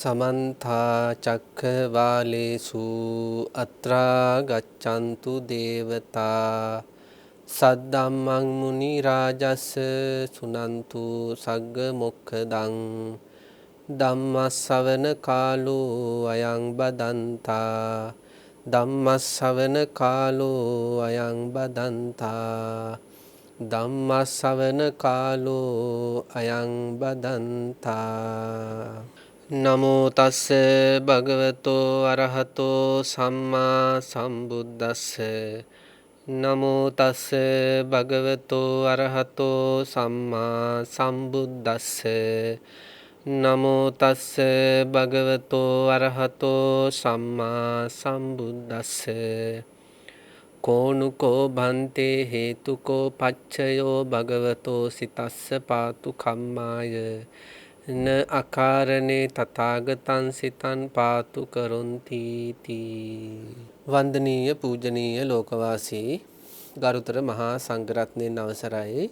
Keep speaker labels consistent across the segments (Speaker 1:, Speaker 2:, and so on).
Speaker 1: समन्ता चक्रवालेषु अत्रा गच्छन्तु देवता सद्धम्मं मुनिराजस् सुनन्तु सग्गमोक्खदं ධම්මස්සවන කාලෝ අයං බදන්තා ධම්මස්සවන කාලෝ අයං බදන්තා ධම්මස්සවන කාලෝ අයං බදන්තා නමෝ තස්ස භගවතෝ අරහතෝ සම්මා සම්බුද්දස්ස නමෝ තස්ස භගවතෝ අරහතෝ සම්මා සම්බුද්දස්ස නමෝ තස්ස භගවතෝ අරහතෝ සම්මා සම්බුද්දස්ස කෝනුකෝ භන්තේ හේතුකෝ පච්චයෝ භගවතෝ සිතස්ස පාතු කම්මාය න අකාරණේ තථාගතං සිතං පාතු කරොන්ති තී. වන්දනීය පූජනීය ලෝකවාසී ගරුතර මහා සංඝරත්නයන් අවසරයි.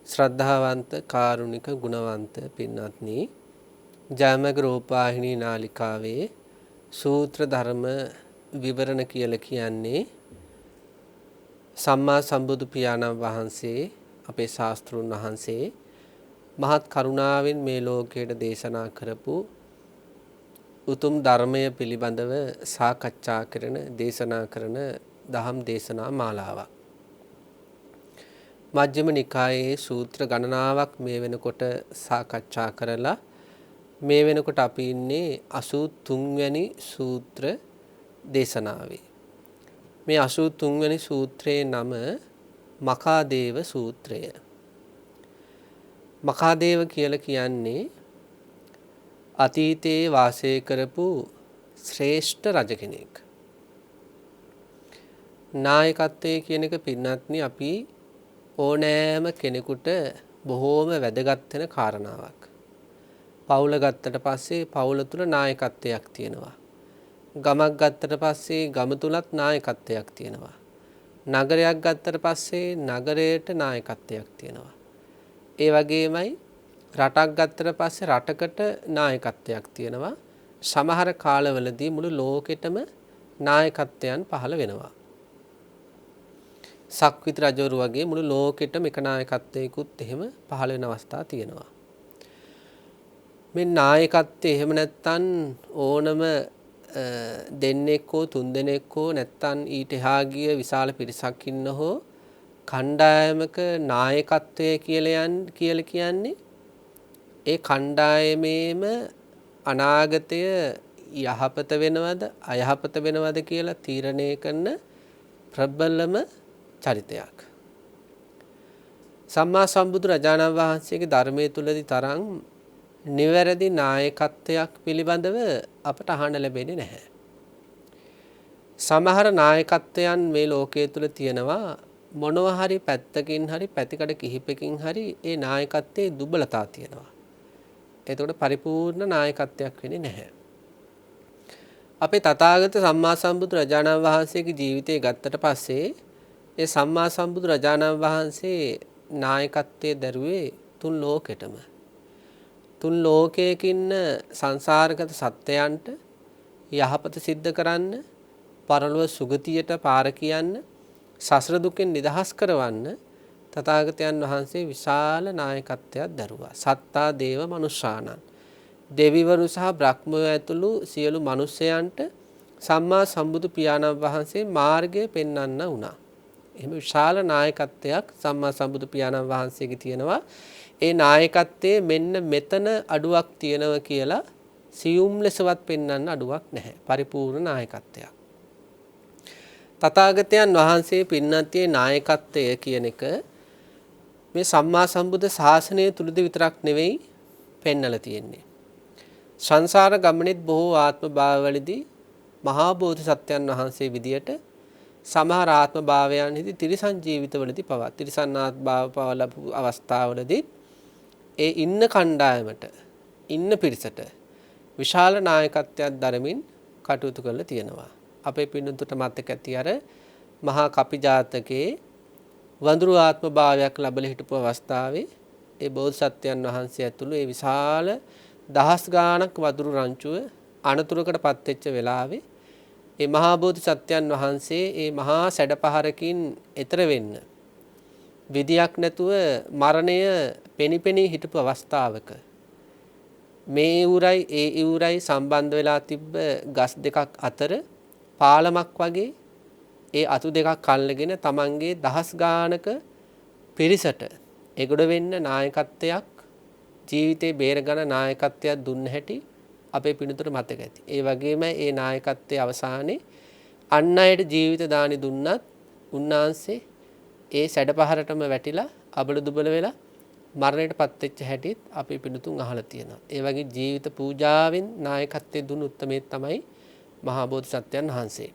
Speaker 1: ශ්‍රද්ධාවන්ත කාරුණික ගුණවන්ත පින්වත්නි, ජයමග රූපවාහිනී නාලිකාවේ සූත්‍ර ධර්ම විවරණ කියලා කියන්නේ සම්මා සම්බුදු පියාණන් වහන්සේ අපේ ශාස්ත්‍රූන් වහන්සේ මහත් කරුණාවෙන් මේ ලෝකයට දේශනා කරපු උතුම් ධර්මය පිළිබඳව සාකච්ඡා කරන දේශනා කරන දහම් දේශනා මාලාවක්. මජ්ක්‍ධිම නිකායේ සූත්‍ර ගණනාවක් මේ වෙනකොට සාකච්ඡා කරලා මේ වෙනකොට අපි ඉන්නේ 83 වැනි සූත්‍ර දේශනාවේ. මේ 83 වැනි සූත්‍රයේ නම මඛාදේව සූත්‍රය. මඛාදේව කියලා කියන්නේ අතීතයේ වාසය කරපු ශ්‍රේෂ්ඨ රජ කෙනෙක්. නායකත්වයේ කියන එක පින්වත්නි අපි ඕනෑම කෙනෙකුට බොහෝම වැදගත් වෙන කාරණාවක්. පවුල ගත්තට පස්සේ පවුල තුල නායකත්වයක් තියෙනවා. ගමක් ගත්තට පස්සේ ගම තුලත් නායකත්වයක් තියෙනවා. නගරයක් ගත්තට පස්සේ නගරයට නායකත්වයක් තියෙනවා. ඒ වගේමයි රටක් ගත්තට පස්සේ රටකට නායකත්වයක් තියෙනවා. සමහර කාලවලදී මුළු ලෝකෙටම නායකත්වයන් පහළ වෙනවා. සක්විති රජවරු වගේ මුළු ලෝකෙටම එක නායකත්වයකුත් එහෙම පහළ වෙන අවස්ථා තියෙනවා. මේ නායකත්වය එහෙම නැත්තම් ඕනම දෙන්නෙක් හෝ තුන් දෙනෙක් හෝ නැත්තම් ඊට එහා ගිය විශාල පිරිසක් ඉන්න හෝ කණ්ඩායමක නායකත්වය කියලා කියන්නේ ඒ කණ්ඩායමේම අනාගතය යහපත වෙනවද අයහපත වෙනවද කියලා තීරණය කරන ප්‍රබලම චරිතයක්. සම්මා සම්බුදු රජාණන් වහන්සේගේ ධර්මයේ තුලදී තරම් නිවැරදි නායකත්වයක් පිළිබඳව අපට අහන්න ලැබෙන්නේ නැහැ. සමහර නායකත්වයන් මේ ලෝකයේ තුල තියෙනවා මොනවා හරි පැත්තකින් හරි පැතිකඩ කිහිපකින් හරි ඒ නායකත්වයේ දුබලතා තියෙනවා. ඒකට පරිපූර්ණ නායකත්වයක් වෙන්නේ නැහැ. අපේ තථාගත සම්මා සම්බුදු රජාණන් වහන්සේගේ ජීවිතය ගත්තට පස්සේ ඒ සම්මා සම්බුදු රජාණන් වහන්සේ නායකත්වයේ දරුවේ තුන් ලෝකෙටම. තුන් ලෝකයකින් සංසාරගත සත්‍යයන්ට යහපත සිද්ධ කරන්න, පරලොව සුගතියට පාර කියන්න, සසර දුකෙන් නිදහස් කරවන්න තථාගතයන් වහන්සේ විශාල නායකත්වයක් දරුවා. සත්තා දේව මනුෂ්‍යානං, දෙවිවරු සහ බ්‍රහ්මයෝ ඇතුළු සියලු මිනිසයන්ට සම්මා සම්බුදු පියාණන් වහන්සේ මාර්ගය පෙන්වන්න වුණා. එහෙම විශාල නායකත්වයක් සම්මා සම්බුදු පියාණන් වහන්සේගේ තියෙනවා. ඒ නායකත්වයේ මෙන්න මෙතන අඩුවක් තියෙනවා කියලා සියුම් ලෙසවත් පෙන්වන්න අඩුවක් නැහැ. පරිපූර්ණ නායකත්වයක්. තථාගතයන් වහන්සේ පින්නතියේ නායකත්වය කියන එක මේ සම්මා සම්බුද්ධ ශාසනය තුලදී විතරක් නෙවෙයි පෙන්වලා තියෙන්නේ. සංසාර ගමනේත් බොහෝ ආත්ම භාවවලදී මහා බෝධිසත්වයන් වහන්සේ විදියට සමහර ආත්ම භාවයන්හිදී තිරිසන් ජීවිතවලදී පවා තිරිසන් ආත්ම භාව පවලපු අවස්ථාවලදී ඒ ඉන්න කණ්ඩායමට ඉන්න පිරිසට විශාල නායකත්වයක් දරමින් කටයුතු කරලා තියෙනවා. අපේ පින්නතුට මතක ඇති අර මහා කපි ජාතකයේ වඳුරු ආත්ම භාවයක් ලැබලා හිටපු අවස්ථාවේ ඒ බෝධිසත්වයන් වහන්සේ ඇතුළු ඒ විශාල දහස් ගාණක් වදුරු රංචුව අනතුරකට පත් වෙච්ච වෙලාවේ ඒ මහා බෝධිසත්වයන් වහන්සේ ඒ මහා සැඩපහරකින් එතර වෙන්න විදියක් නැතුව මරණය පෙනිපෙනී හිටපු අවස්ථාවක මේ ඉවුරයි ඒ ඉවුරයි සම්බන්ධ වෙලා තිබ්බ ගස් දෙකක් අතර පාලමක් වගේ ඒ අතු දෙකක් අල්ලගෙන තමන්ගේ දහස් ගානක පිරිසට එගොඩ වෙන්න නායකත්වයක් ජීවිතේ බේරගන්න නායකත්වයක් දුන්න හැටි අපේ පිටුතට මතක ඇති. ඒ වගේම ඒ නායකත්වයේ අවසානයේ අන් අයට ජීවිත දානි දුන්නත් උන්වහන්සේ ඒ සැඩපහරටම වැටිලා අබල දුබල වෙලා මරණයට පත් වෙච්ච හැටිත් අපේ පිටුතුන් අහලා තියෙනවා. ඒ වගේ ජීවිත පූජාවෙන් නායකත්වයේ දුන්න උත්මේ තමයි මහා බෝධිසත්වයන් වහන්සේ.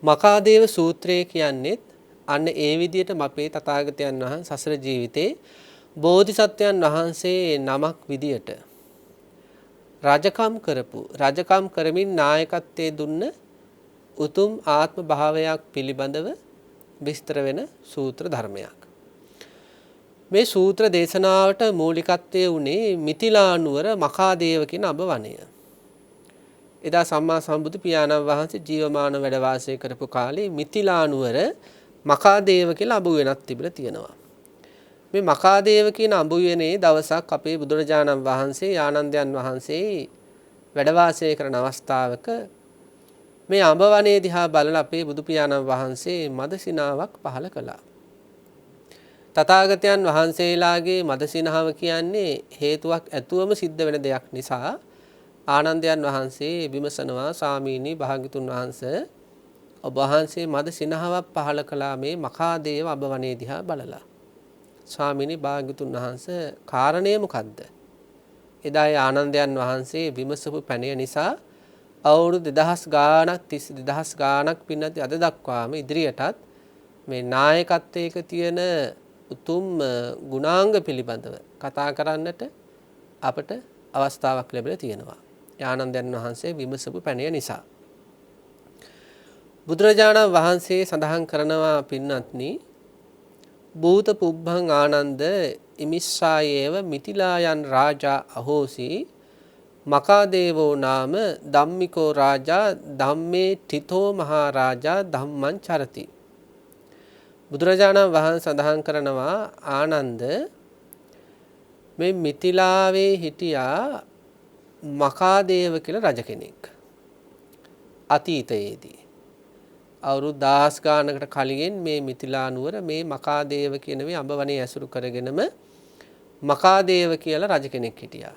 Speaker 1: මකාදේව සූත්‍රය කියන්නේත් අන්න ඒ විදිහට අපේ තථාගතයන් වහන්සේ සසර ජීවිතේ බෝධිසත්වයන් වහන්සේ නමක් විදියට රජකම් කරපු රජකම් කරමින් නායකත්වයේ දුන්න උතුම් ආත්ම භාවයක් පිළිබඳව විස්තර වෙන සූත්‍ර ධර්මයක්. මේ සූත්‍ර දේශනාවට මූලිකත්වයේ උනේ මිතිලානුවර මකාදේව කියන අබ වනය. එදා සම්මා සම්බුදු පියාණන් වහන්සේ ජීවමාන වැඩ වාසය කරපු කාලේ මිතිලානුවර මකාදේව කියලා අඹ වෙනක් තිබිලා තියෙනවා. මේ මකාදේව කියන අඹ වෙනේ දවසක් අපේ බුදුරජාණන් වහන්සේ ආනන්දයන් වහන්සේ වැඩ වාසය කරන අවස්ථාවක මේ අඹ වනයේ දිහා බලලා අපේ බුදු පියාණන් වහන්සේ මදසිනාවක් පහළ කළා. තථාගතයන් වහන්සේලාගේ මදසිනාව කියන්නේ හේතුවක් ඇතුවම සිද්ධ වෙන දෙයක් නිසා ආනන්දයන් වහන්සේ විමසනවා ස්වාමීනි භාග්‍යතුන් වහන්සේ ඔබ වහන්සේ මදසිනාවක් පහළ කළා මේ මකාදේව අඹ වනයේ දිහා බලලා. ස්වාමීනි භාග්‍යතුන් වහන්සේ කාරණය මොකද්ද? එදා ආනන්දයන් වහන්සේ විමසපු පැනය නිසා අවුරුදු 2000 ගාණක් 22000 ගාණක් පින්නත් අද දක්වාම ඉදිරියටත් මේ නායකත්වයක තියෙන උතුම් ගුණාංග පිළිබඳව කතා කරන්නට අපට අවස්ථාවක් ලැබිලා තියෙනවා. ආනන්දයන් වහන්සේ විමසපු පැනය නිසා. බුදුරජාණන් වහන්සේ සඳහන් කරනවා පින්නත්නි භූත පුබ්බං ආනන්ද ඉමිස්සායේව මිතිලායන් රාජා අහෝසි මකාදේවෝ නාම ධම්මිකෝ රාජා ධම්මේ ඨිතෝ මහරජා ධම්මං චරති. බුදුරජාණන් වහන්සේ සඳහන් කරනවා ආනන්ද මේ මිතිලාවේ හිටියා මකාදේව කියලා රජ කෙනෙක්. අතීතයේදී අවුරුදු 1000 ගානකට කලින් මේ මිතිලා නුවර මේ මකාදේව කියන මේ අඹ වනයේ ඇසුරු කරගෙනම මකාදේව කියලා රජ කෙනෙක් හිටියා.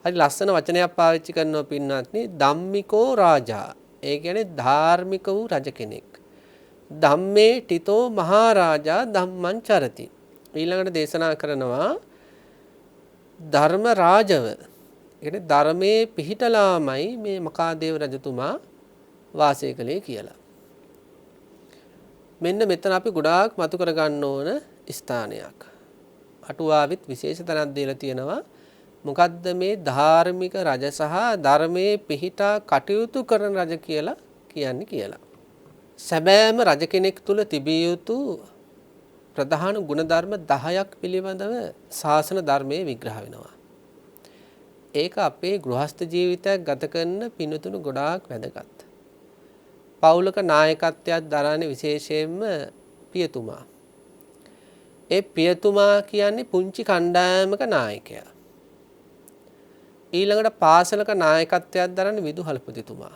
Speaker 1: හරි ලස්සන වචනයක් පාවිච්චි කරනවා පින්වත්නි ධම්මිකෝ රාජා. ඒ කියන්නේ ධාර්මික වූ රජ කෙනෙක්. ධම්මේ ඨිතෝ මහරජා ධම්මං චරති. ඊළඟට දේශනා කරනවා ධර්ම රාජව. ඒ කියන්නේ ධර්මයේ පිහිටලාමයි මේ මකාදේව රජතුමා වාසය කළේ කියලා. මෙන්න මෙතන අපි ගොඩාක් මතු කර ගන්න ඕන ස්ථානයක්. අටුවාවෙත් විශේෂ තැනක් දීලා තියෙනවා. මොකද්ද මේ ධාර්මික රජ සහ ධර්මයේ පිහිටා කටයුතු කරන රජ කියලා කියන්නේ කියලා. සැබෑම රජ කෙනෙක් තුල තිබිය යුතු ප්‍රධාන ගුණධර්ම 10ක් පිළිබඳව ශාසන ධර්මයේ විග්‍රහ වෙනවා. ඒක අපේ ගෘහස්ත ජීවිතයක් ගත කරන පින්තුණු ගොඩාක් වැදගත්. පෞලක නායකත්වයක් දරන්නේ විශේෂයෙන්ම පියතුමා. ඒ පියතුමා කියන්නේ පුංචි කණ්ඩායමක නායකයා. ඊළඟට පාසලක නායකත්වයක් දරන්නේ විදුහල්පතිතුමා.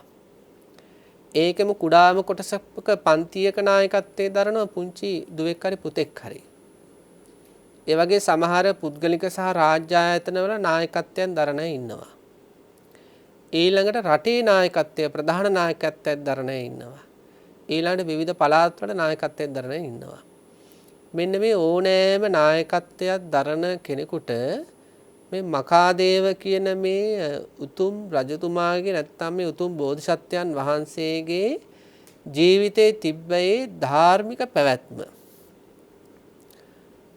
Speaker 1: ඒකෙම කුඩාම කොටසක පන්තියක නායකත්වයේ දරන පුංචි දුවෙක් හරි පුතෙක් හරි. ඒ වගේ සමහර පුද්ගලික සහ රාජ්‍ය ආයතනවල නායකත්වයන් දරන අය ඉන්නවා. ඊළඟට රටේ නායකත්වය ප්‍රධාන නායකත්වයක් දරන අය ඉන්නවා. ඊළඟට විවිධ පළාත්වල නායකත්වයක් දරන අය ඉන්නවා. මෙන්න මේ ඕනෑම නායකත්වයක් දරන කෙනෙකුට මේ මකාදේව කියන මේ උතුම් රජතුමාගේ නැත්නම් මේ උතුම් බෝධිසත්වයන් වහන්සේගේ ජීවිතයේ තිබ්බේ ධාර්මික පැවැත්ම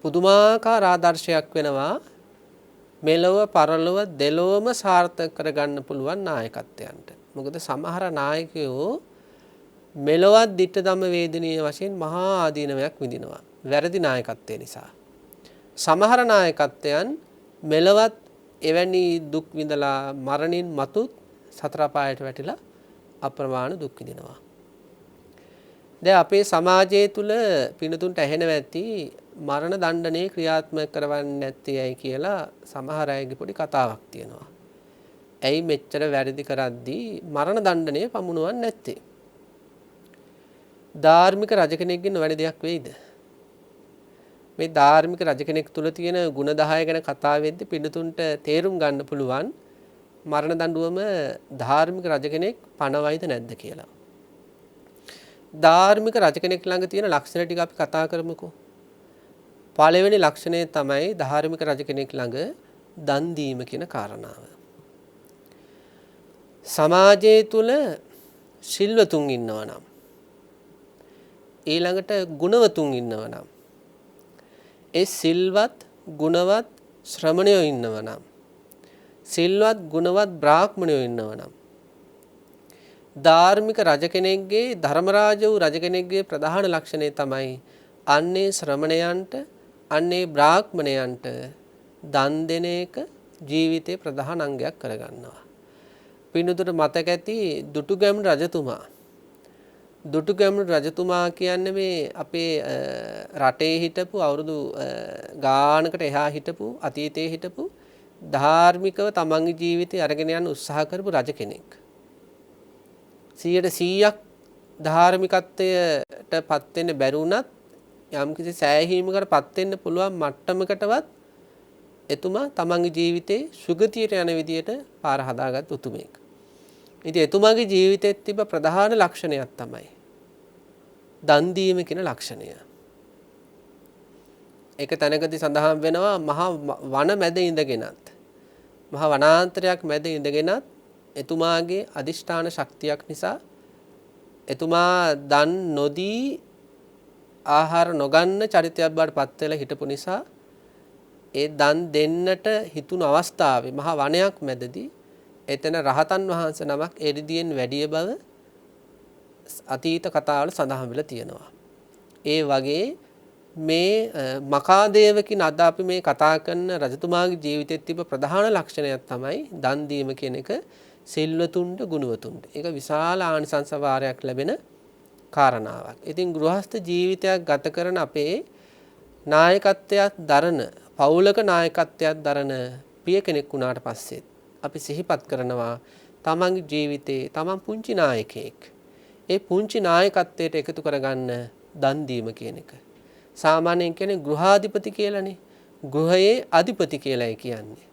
Speaker 1: පුදුමාකාර ආදර්ශයක් වෙනවා. මෙලොව පරලොව දෙලොවම සාර්ථක කරගන්න පුළුවන් නායකත්වයන්ට. මොකද සමහර නායකයෝ මෙලොවත් ditta ධම්ම වේදනීය වශයෙන් මහා ආදීනවයක් විඳිනවා වැරදි නායකත්වය නිසා. සමහර නායකත්වයන් මෙලොවත් එවැනි දුක් විඳලා මරණින් මතුත් සතර පායට වැටිලා අප්‍රමාණ දුක් විඳිනවා. දැන් අපේ සමාජය තුල පිනතුන්ට ඇහෙනවා ඇති මරණ දණ්ඩනය ක්‍රියාත්මක කරවන්නේ නැත්තේ ඇයි කියලා සමහර අයගේ පොඩි කතාවක් තියෙනවා. ඇයි මෙච්චර වැරදි කරද්දී මරණ දණ්ඩනය පමුණුවන්නේ නැත්තේ? ධාර්මික රජ කෙනෙක්ගෙන් නොවැනි දෙයක් වෙයිද? මේ ධාර්මික රජ කෙනෙක් තුල තියෙන ගුණ 10 ගැන කතා වෙද්දී පිනතුන්ට තේරුම් ගන්න පුළුවන් මරණ දඬුවම ධාර්මික රජ කෙනෙක් පනවයිද නැද්ද කියලා. ධාර්මික රජ කෙනෙක් ළඟ තියෙන ලක්ෂණ ටික අපි කතා කරමුකෝ. පළවෙනි ලක්ෂණය තමයි ධාර්මික රජ කෙනෙක් ළඟ දන් දීම කියන කාරණාව. සමාජය තුල සිල්වතුන් ඉන්නවා නම් ඊළඟට ගුණවතුන් ඉන්නවා නම් ඒ සිල්වත් ගුණවත් ශ්‍රමණයෝ ඉන්නවා නම් සිල්වත් ගුණවත් බ්‍රාහ්මණයෝ ඉන්නවා නම් ධාර්මික රජ කෙනෙක්ගේ ධර්මරාජ වූ රජ කෙනෙක්ගේ ප්‍රධාන ලක්ෂණය තමයි අන්නේ ශ්‍රමණයන්ට අන්නේ බ්‍රාහ්මණයන්ට දන් දෙන එක ජීවිතේ ප්‍රධාන අංගයක් කරගන්නවා. පින්නතුට මතක ඇති දුටුගැමුණු රජතුමා. දුටුගැමුණු රජතුමා කියන්නේ මේ අපේ රටේ හිටපු අවුරුදු ගානකට එහා හිටපු අතීතයේ හිටපු ධාර්මිකව තමන්ගේ ජීවිතය අරගෙන යන්න උත්සාහ කරපු රජ කෙනෙක්. 100% ධාර්මිකත්වයට පත් වෙන්න බැරි වුණත් යම්කිසි සෑහීමකට පත් වෙන්න පුළුවන් මට්ටමකටවත් එතුමා තමන්ගේ ජීවිතේ සුගතියට යන විදියට පාර හදාගත් උතුමෙක්. ඉතින් එතුමාගේ ජීවිතයේ තිබ්බ ප්‍රධාන ලක්ෂණයක් තමයි දන් දීම කියන ලක්ෂණය. ඒක තැනකදී සඳහන් වෙනවා මහා වන මැද ඉඳගෙනත් මහා වනාන්තරයක් මැද ඉඳගෙනත් එතුමාගේ අදිෂ්ඨාන ශක්තියක් නිසා එතුමා දන් නොදී ආහාර නොගන්න චරිතයක් බවට පත් වෙලා හිටපු නිසා ඒ දන් දෙන්නට හිතුණු අවස්ථාවේ මහා වනයක් මැදදී එතන රහතන් වහන්සේ නමක් එරිදියෙන් වැඩිය බව අතීත කතාවල සඳහන් වෙලා තියෙනවා. ඒ වගේ මේ මකාදේවකින් අද අපි මේ කතා කරන රජතුමාගේ ජීවිතයේ තිබ්බ ප්‍රධාන ලක්ෂණයක් තමයි දන් දීම කියන එක සිල්වතුන්ට ගුණවතුන්ට. ඒක විශාල ආනිසංස වාරයක් ලැබෙන කාරණාවක්. ඉතින් ගෘහස්ත ජීවිතයක් ගත කරන අපේ නායකත්වයක් දරන පවුලක නායකත්වයක් දරන පිය කෙනෙක් වුණාට පස්සේ අපි සිහිපත් කරනවා තමන්ගේ ජීවිතේ තමන් පුංචි නායකයෙක්. ඒ පුංචි නායකත්වයට එකතු කරගන්න දන් දීම කියන එක. සාමාන්‍යයෙන් කියන්නේ ගෘහාධිපති කියලානේ. ගෘහයේ අධිපති කියලායි කියන්නේ.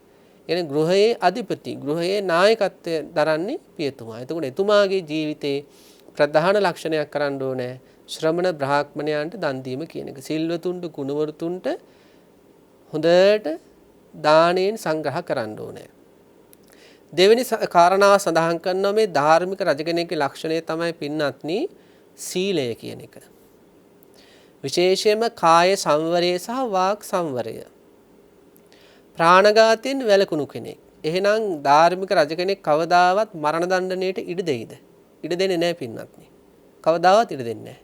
Speaker 1: කියන්නේ ගෘහයේ අධිපති, ගෘහයේ නායකත්වය දරන්නේ පියතුමා. එතකොට එතුමාගේ ජීවිතේ ප්‍රධාන ලක්ෂණයක් කරන්න ඕනේ ශ්‍රමණ බ්‍රාහ්මණයන්ට දන් දීම කියන එක. සිල්වතුන්ට ගුණවතුන්ට හොඳට දාණයෙන් සංග්‍රහ කරන්න ඕනේ. දෙවෙනි කාරණාව සඳහන් කරනවා මේ ධාර්මික රජ කෙනෙක්ගේ ලක්ෂණය තමයි පින්වත්නි සීලය කියන එක. විශේෂයෙන්ම කාය සංවරය සහ වාක් සංවරය. ප්‍රාණඝාතයෙන් වැළකුණු කෙනෙක්. එහෙනම් ධාර්මික රජ කෙනෙක් කවදාවත් මරණ දණ්ඩනයට ඉඩ දෙයිද? ඉඩ දෙන්නේ නැහැ පින්වත්නි. කවදාවත් ඉඩ දෙන්නේ නැහැ.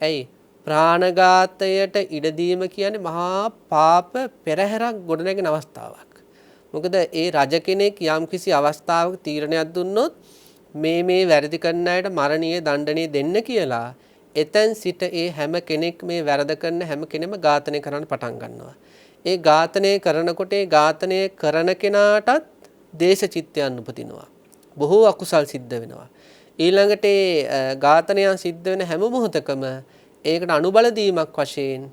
Speaker 1: ඇයි? ප්‍රාණඝාතයට ඉඩ දීම කියන්නේ මහා පාප පෙරහැරක් ගොඩනැගෙන අවස්ථාවක්. මොකද ඒ රජ කෙනෙක් යම්කිසි අවස්ථාවක තීරණයක් දුන්නොත් මේ වැරදි කරන අයට මරණීය දණ්ඩනය දෙන්න කියලා එතෙන් සිට ඒ හැම කෙනෙක් මේ වැරද කරන හැම කෙනෙම ඝාතනය කරන්න පටන් ගන්නවා. ඒ ඝාතනය කරනකොට ඒ ඝාතනය කරන කෙනාටත් දේශ චිත්තයන් උපදිනවා. බොහෝ අකුසල් සිද්ධ වෙනවා. ඊළඟට ඒ ඝාතනයන් සිද්ධ වෙන හැම මොහොතකම ඒකට අනුබල දීමක් වශයෙන්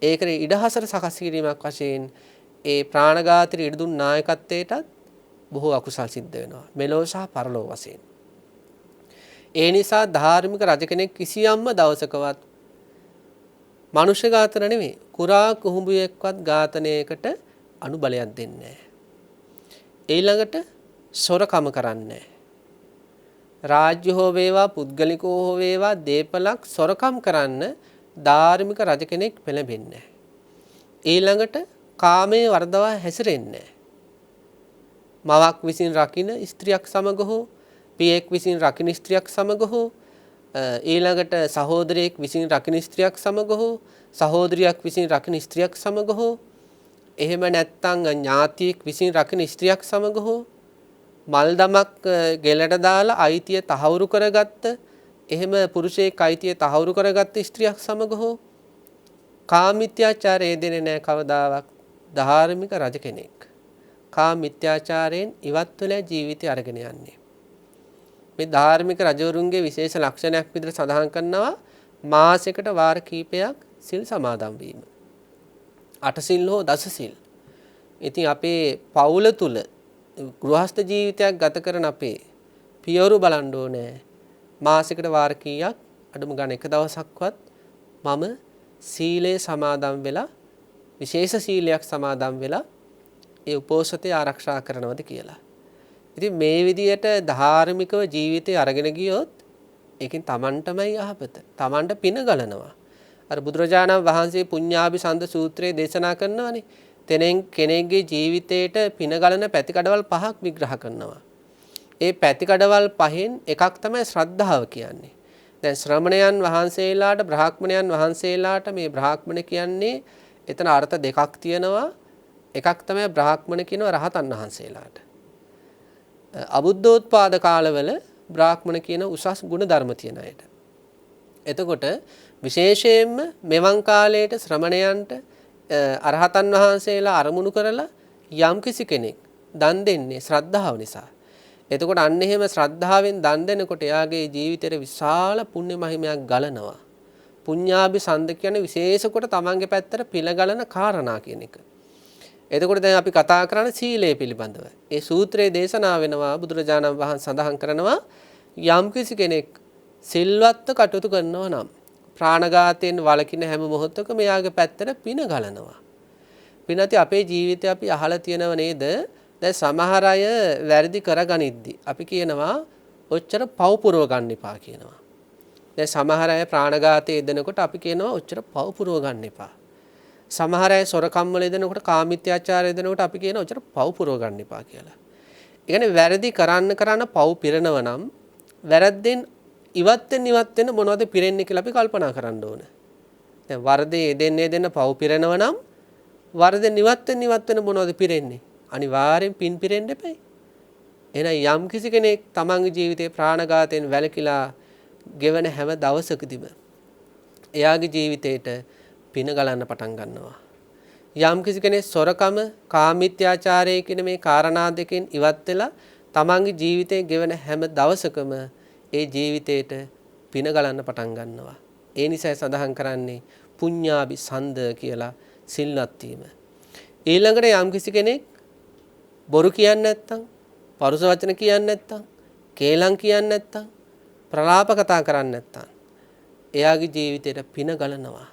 Speaker 1: ඒකට ඉඩහසර සකස් කිරීමක් වශයෙන් ඒ ප්‍රාණඝාතයට ඉඩ දුන් නායකත්වයටත් බොහෝ අකුසල් සිද්ධ වෙනවා. මෙලොව සහ පරලොව වශයෙන්. ඒ නිසා ධාර්මික රජ කෙනෙක් කිසියම්ම දවසකවත් මනුෂ්‍ය ඝාතන නෙමෙයි කුරා කුහුඹුවෙක්වත් ඝාතනයකට අනුබලයක් දෙන්නේ නැහැ. ඊළඟට සොරකම කරන්නේ රාජ්‍ය හෝ වේවා පුද්ගලිකෝ හෝ වේවා දීපලක් සොරකම් කරන්න ධාර්මික රජ කෙනෙක් පෙළඹෙන්නේ නැහැ. ඊළඟට කාමයේ වර්ධවා හැසිරෙන්නේ නැහැ. මවක් විසින් රකින්න ස්ත්‍රියක් සමග හෝ පියෙක් විසින් රකින්න ස්ත්‍රියක් සමග හෝ ඊළඟට සහෝදරයෙක් විසින් රකින්න ස්ත්‍රියක් සමග හෝ සහෝදරියක් විසින් රකින්න ස්ත්‍රියක් සමග හෝ එහෙම නැත්නම් ඥාතියෙක් විසින් රකින ස්ත්‍රියක් සමග හෝ මල් දමක් ගෙලට දාලා අයිතිය තහවුරු කරගත්ත එහෙම පුරුෂයෙක් අයිතිය තහවුරු කරගත්ත ස්ත්‍රියක් සමග හෝ කාමිත්‍යාචාරය දෙන්නේ නැහැ කවදාවත් ධාර්මික රජ කෙනෙක්. කාමිත්‍යාචාරයෙන් ඉවත් වෙලා ජීවිතය අරගෙන යන්නේ. මේ ධාර්මික රජවරුන්ගේ විශේෂ ලක්ෂණයක් විදිහට සඳහන් කරනවා මාසයකට වාර කීපයක් සිල් සමාදන් වීම. 8 සිල් හෝ දස සිල්. ඉතින් අපේ පවුල තුල ගෘහස්ත ජීවිතයක් ගත කරන අපේ පියවරු බලන්න ඕනේ. මාසයකට වාර කීයක් අඩුම ගන්න එක දවසක්වත් මම සීලේ සමාදන් වෙලා විශේෂ සීලයක් සමාදන් වෙලා ඒ උපෝසතය ආරක්ෂා කරනවද කියලා. ඉතින් මේ විදියට ධාර්මිකව ජීවිතය අරගෙන ගියොත් ඒකෙන් Tamanටමයි යහපත. Tamanට පින ගලනවා. අර බුදුරජාණන් වහන්සේ පුඤ්ඤාභිසන්ද සූත්‍රයේ දේශනා කරනවානේ. තෙනෙන් කෙනෙක්ගේ ජීවිතේට පින ගලන පැතිකඩවල් 5ක් විග්‍රහ කරනවා. ඒ පැතිකඩවල් පහෙන් එකක් තමයි ශ්‍රද්ධාව කියන්නේ. දැන් ශ්‍රමණයන් වහන්සේලාට බ්‍රාහ්මණයන් වහන්සේලාට මේ බ්‍රාහ්මණ කියන්නේ එතන අර්ථ දෙකක් තියෙනවා. එකක් තමයි බ්‍රාහ්මණ කියනවා රහතන් වහන්සේලාට. අබුද්ධෝත්පාද කාලවල බ්‍රාහ්මණ කියන උසස් ගුණ ධර්ම තියෙන අයට. එතකොට විශේෂයෙන්ම මෙවන් කාලයට ශ්‍රමණයන්ට අරහතන් වහන්සේලා අරමුණු කරලා යම්කිසි කෙනෙක් දන් දෙන්නේ ශ්‍රද්ධාව නිසා. එතකොට අන්න එහෙම ශ්‍රද්ධාවෙන් දන් දෙනකොට එයාගේ ජීවිතේට විශාල පුණ්‍ය මහිමයක් ගලනවා. පුඤ්ඤාභිසන්ද කියන්නේ විශේෂ කොට තමන්ගේ පැත්තට පිළ ගලන කාරණා කියන එක. එතකොට දැන් අපි කතා කරන්නේ සීලය පිළිබඳව. ඒ සූත්‍රයේ දේශනා වෙනවා බුදුරජාණන් වහන්සේ සඳහන් කරනවා යම්කිසි කෙනෙක් සිල්වත්ව කටයුතු කරනවා නම් ප්‍රාණඝාතයෙන් වළකින හැම මොහොතකම එයාගේ පැත්තට පින ගලනවා. පිනති අපේ ජීවිතය අපි අහලා තියෙනව නේද? දැන් සමහර අය වැරදි කරගනිද්දි අපි කියනවා ඔච්චර පව් පුරව ගන්න එපා කියනවා. දැන් සමහර අය ප්‍රාණඝාතයේ යෙදෙනකොට අපි කියනවා ඔච්චර පව් පුරව ගන්න එපා. සමහර අය සොරකම් වල යෙදෙනකොට කාමීත්‍යාචාරය යෙදෙනකොට අපි කියනවා ඔච්චර පව් පුරව ගන්න එපා කියලා. ඒ කියන්නේ වැරදි කරන්න පව් පිරනව නම් වැරද්දෙන් ඉවත් වෙන්න මොනවද පිරෙන්නේ කියලා අපි කල්පනා කරන්න ඕන. දැන් වරදේ යෙදෙන්න පව් පිරනව නම් වරදෙන් ඉවත් වෙන්න මොනවද පිරෙන්නේ? අනිවාර්යෙන් පින් පිරෙන්න එපයි. එහෙනම් යම් කිසි කෙනෙක් තමන්ගේ ජීවිතේ ප්‍රාණඝාතයෙන් වැළකීලා ගෙවන හැම දවසකදීම එයාගේ ජීවිතේට පින ගලන්න පටන් ගන්නවා. යම් කිසි කෙනෙක් සොරකම, කාමීත්‍යාචාරය කියන මේ කාරණා දෙකෙන් ඉවත් වෙලා තමන්ගේ ජීවිතේ ගෙවන හැම දවසකම ඒ ජීවිතේට පින ගලන්න පටන් ගන්නවා. ඒ නිසා සඳහන් කරන්නේ පුඤ්ඤාභිසන්ද කියලා සිල්වත් වීම. ඊළඟට යම් කිසි කෙනෙක් බොරු කියන්නේ නැත්තම්, පරුස වචන කියන්නේ නැත්තම්, කේලම් කියන්නේ නැත්තම්, ප්‍රලාප කතා කරන්නේ නැත්තම් එයාගේ ජීවිතේට පින ගලනවා.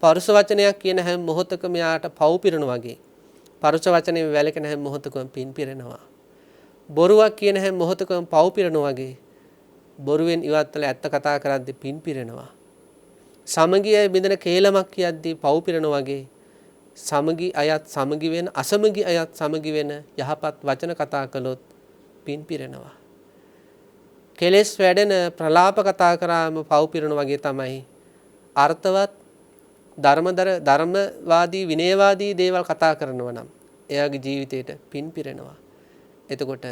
Speaker 1: පරුස වචනයක් කියන හැම මොහොතකම යාට පව් පිරෙනවා වගේ. පරුස වචනේ වැළකෙන හැම මොහොතකම පින් පිරෙනවා. බොරුවක් කියන හැම මොහොතකම පව් පිරෙනවා වගේ. බොරුවෙන් ඉවත්වල ඇත්ත කතා කරද්දී පින් පිරෙනවා. සමගිය බින්දන කේලමක් කියද්දී පව් පිරෙනවා වගේ. සමගි අයත් සමගි වෙන, අසමගි අයත් සමගි වෙන යහපත් වචන කතා කළොත් පින් පිරෙනවා. කෙලෙස් වැඩෙන ප්‍රලාප කතා කරාම පව් පිරෙනවා වගේ තමයි අර්ථවත් ධර්මවාදී විනයවාදී දේවල් කතා කරනවා නම් එයාගේ ජීවිතේට පින් පිරෙනවා. එතකොට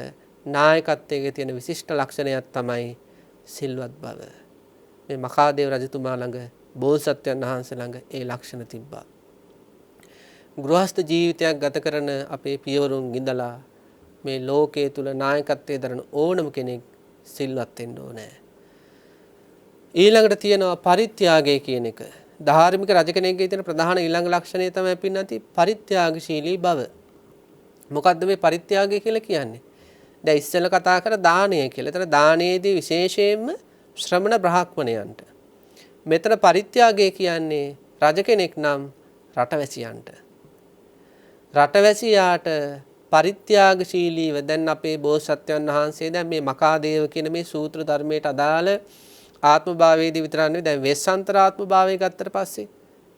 Speaker 1: නායකත්වයේ තියෙන විශිෂ්ට ලක්ෂණයක් තමයි සිල්වත් බව. මේ මඛාදේව රජතුමා ළඟ බෝසත්යන් වහන්සේ ළඟ ඒ ලක්ෂණ තිබ්බා. ගෘහස්ත ජීවිතයක් ගත කරන අපේ පියවරුන් ඉඳලා මේ ලෝකයේ තුල නායකත්වයේ දරන ඕනම කෙනෙක් සිල්වත් වෙන්න ඕනේ. ඊළඟට තියෙනවා පරිත්‍යාගය කියන එක. ධාර්මික රජ කෙනෙක්ගේ තියෙන ප්‍රධාන ඊළඟ ලක්ෂණය තමයි පින්නති පරිත්‍යාගශීලී බව. මොකද්ද මේ පරිත්‍යාගය කියලා කියන්නේ? දැන් ඉස්සෙල්ලා කතා කර දානය කියලා. ඒතර දානයේදී විශේෂයෙන්ම ශ්‍රමණ බ්‍රාහ්මණයන්ට. මෙතන පරිත්‍යාගය කියන්නේ රජ කෙනෙක් නම් රටවැසියන්ට. රටවැසියාට පරිත්‍යාගශීලීව දැන් අපේ බෝසත්යන් වහන්සේ දැන් මේ මඛාදේව කියන මේ සූත්‍ර ධර්මයට අදාළ ආත්මභාවයේදී විතරක් නෙවෙයි දැන් වෙස්සන්තර ආත්මභාවය ගත්තට පස්සේ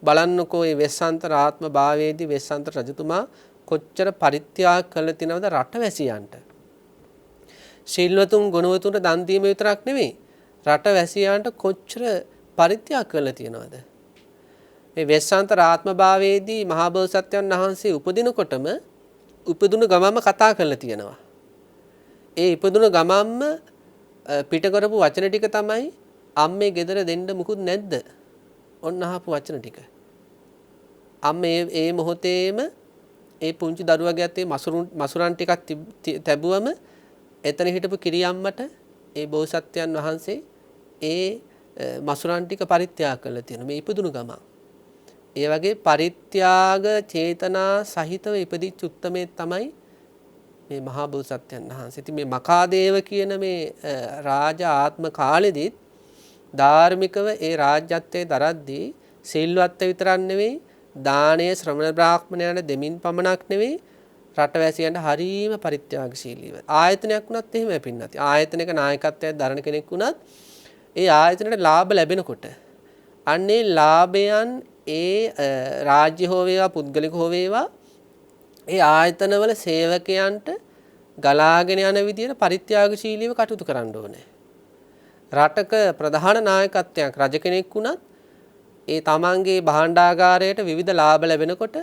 Speaker 1: බලන්නකෝ මේ වෙස්සන්තර ආත්මභාවයේදී වෙස්සන්තර රජතුමා කොච්චර පරිත්‍යාග කළ තිනවද රටවැසියන්ට. ශීලවතුන් ගුණවතුන්ට දන් දීම විතරක් නෙවෙයි රටවැසියන්ට කොච්චර පරිත්‍යාග කළ තියනවද. මේ වෙස්සාන්තර ආත්ම භාවයේදී මහා බෝසත්යන් වහන්සේ උපදිනකොටම උපදුණු ගමම්ම කතා කරලා තියෙනවා. ඒ ඉපදුණු ගමම්ම පිට කරපු වචන ටික තමයි අම්මේ ගෙදර දෙන්න මුකුත් නැද්ද? ඔන්න අහපු වචන ටික. අම්මේ ඒ මොහොතේම ඒ පුංචි දරුවගේ අතේ මසුරන් ටිකක් තැබුවම එතන හිටපු කිරියම්මට ඒ බෝසත්යන් වහන්සේ ඒ මසුරන් ටික පරිත්‍යාග කරලා තියෙනවා මේ ඉපදුණු ගමන්. ඒ වගේ පරිත්‍යාග චේතනා සහිතව ඉපදිච්ච උත්තමේ තමයි මේ මහා බෝසත්යන් වහන්සේ. ඉතින් මේ මකාදේව කියන මේ රාජ ආත්ම කාලෙදිත් ධාර්මිකව ඒ රාජ්‍යත්වයේ දරද්දී සිල්වත් විතරක් නෙවෙයි දානය ශ්‍රමණ බ්‍රාහ්මණයන්ට දෙමින් පමණක් නෙවෙයි රටවැසියන්ට හරීම පරිත්‍යාගශීලීව. ආයතනයක් වුණත් එහෙමයි පින්නත්. ආයතනයක නායකත්වයක් දරන කෙනෙක් වුණත් ඒ ආයතනයට ලාභ ලැබෙනකොට අන්නේ ලාභයන් ඒ රාජ්‍ය හෝ වේවා පුද්ගලික හෝ වේවා ඒ ආයතනවල සේවකයන්ට ගලාගෙන යන විදිහට පරිත්‍යාගශීලීව කටයුතු කරන්න ඕනේ. රටක ප්‍රධාන නායකත්වයක් රජ කෙනෙක් වුණත් ඒ තමන්ගේ භාණ්ඩාගාරයට විවිධ ලාභ ලැබෙනකොට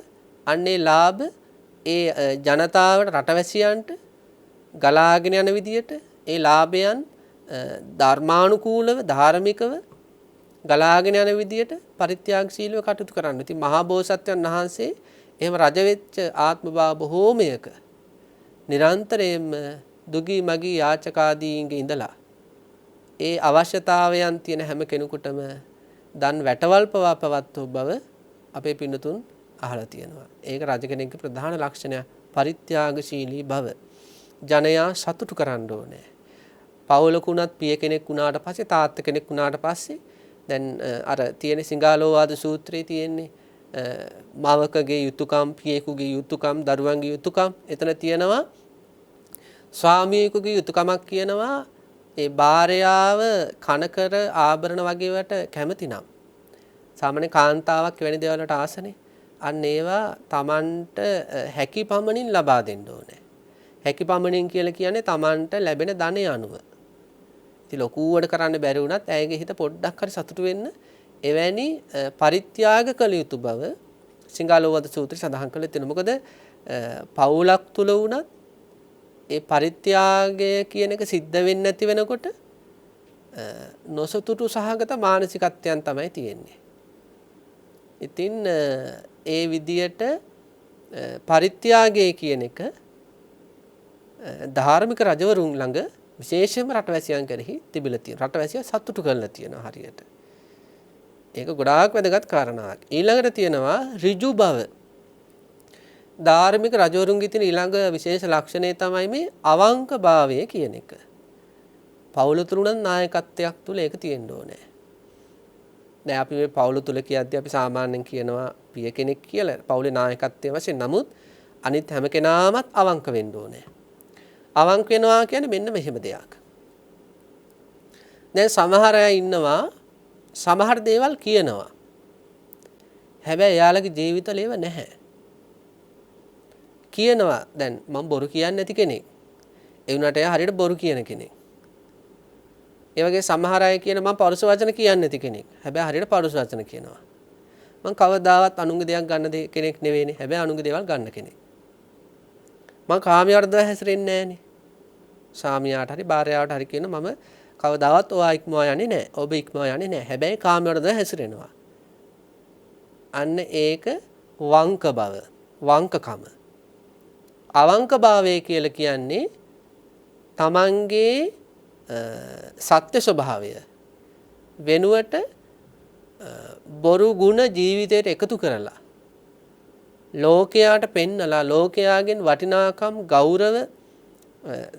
Speaker 1: අන්නේ ලාභ ඒ ජනතාවට රටවැසියන්ට ගලාගෙන යන විදිහට ඒ ලාභයන් ධර්මානුකූලව ධාර්මිකව ගලාගෙන යන විදිහට පරිත්‍යාගශීලීව කටයුතු කරන්න. ඉතින් මහා බෝසත්යන් වහන්සේ එහෙම රජ වෙච්ච ආත්මභාව බොහෝමයක නිරන්තරයෙන්ම දුගී මගී යාචකාදීන්ගේ ඉඳලා ඒ අවශ්‍යතාවයන් තියෙන හැම කෙනෙකුටම දන් වැටවල් පවා පවත්වූ බව අපේ පින්නතුන් අහලා තියෙනවා. ඒක රජ කෙනෙක්ගේ ප්‍රධාන ලක්ෂණය පරිත්‍යාගශීලී බව. ජනයා සතුටු කරන්න ඕනේ. පවුලකුණත් පිය කෙනෙක් වුණාට පස්සේ තාත්තා කෙනෙක් වුණාට පස්සේ දැන් අර තියෙන සිංහාලෝවාද සූත්‍රයේ තියෙන්නේ මවකගේ යුතුයකම් පියෙකුගේ යුතුයකම් දරුවන්ගේ යුතුයකම් එතන තියෙනවා ස්වාමියෙකුගේ යුතුයකමක් කියනවා ඒ භාර්යාව කනකර ආභරණ වගේවට කැමති නම් සාමාන්‍ය කාන්තාවක් වෙන දේවල් වලට ආසනේ අන්න ඒවා Tamanට හැකි පමණින් ලබා දෙන්න ඕනේ. හැකි පමණින් කියලා කියන්නේ Tamanට ලැබෙන ධනෙ අනුව. ඉතින් ලොකුවට කරන්න බැරි වුණත් ඇයගේ හිත පොඩ්ඩක් හරි සතුටු වෙන්න එවැනි පරිත්‍යාග කළ යුතු බව සිංහාලෝවාද සූත්‍රය සඳහන් කරලා තියෙනවා. මොකද පවුලක් තුල වුණත් ඒ පරිත්‍යාගය කියන එක සිද්ධ වෙන්නේ නැති වෙනකොට නොසතුටු සහගත මානසිකත්වයන් තමයි තියෙන්නේ. ඉතින් ඒ විදියට පරිත්‍යාගය කියන එක ධාර්මික රජවරුන් ළඟ විශේෂයෙන්ම රටවැසියන් කෙරෙහි තිබිලා තියෙනවා. රටවැසියන් සතුටු කරලා තියෙනවා හරියට. ඒක ගොඩාක් වැදගත් කාරණාවක්. ඊළඟට තියෙනවා ඍජු බව. ධාර්මික රජවරුන්ගේ තියෙන ඊළඟ විශේෂ ලක්ෂණය තමයි මේ අවංක භාවය කියන එක. පවුල තුල නම් නායකත්වයක් තුල ඒක තියෙන්න ඕනේ. දැන් අපි මේ පවුල තුල කියද්දී අපි සාමාන්‍යයෙන් කියනවා පිය කෙනෙක් කියලා පවුලේ නායකත්වයේ වශයෙන්. නමුත් අනිත් හැම කෙනාමත් අවංක වෙන්න ඕනේ. අවංක වෙනවා කියන්නේ මෙන්න මෙහෙම දෙයක්. දැන් සමහර අය ඉන්නවා සමහර දේවල් කියනවා. හැබැයි එයාලගේ ජීවිතවල ඒව නැහැ. කියනවා දැන් මම බොරු කියන්නේ නැති කෙනෙක්. ඒ වුණාට එයා හරියට බොරු කියන කෙනෙක්. ඒ වගේ සමහර අය කියන මම පරුස වචන කියන්නේ නැති කෙනෙක්. හැබැයි හරියට පරුස වචන කියනවා. මම කවදාවත් අනුන්ගේ දෙයක් ගන්න කෙනෙක් නෙවෙයිනේ. හැබැයි අනුන්ගේ දේවල් ගන්න කෙනෙක්. මම කාමයට හැසිරෙන්නේ නැහනේ. සාමියාට හරි භාර්යාවට හරි කියන මම කවදාවත් ඔයා ඉක්මවා යන්නේ නැහැ. ඔබ ඉක්මවා යන්නේ නැහැ. හැබැයි කාමයට හැසිරෙනවා. අන්න ඒක වංක බව. වංකකම. අවංක භාවය කියලා කියන්නේ තමන්ගේ සත්‍ය ස්වභාවය වෙනුවට බොරු ගුණ ජීවිතයට එකතු කරලා ලෝකයාට පෙන්නලා ලෝකයාගෙන් වටිනාකම් ගෞරව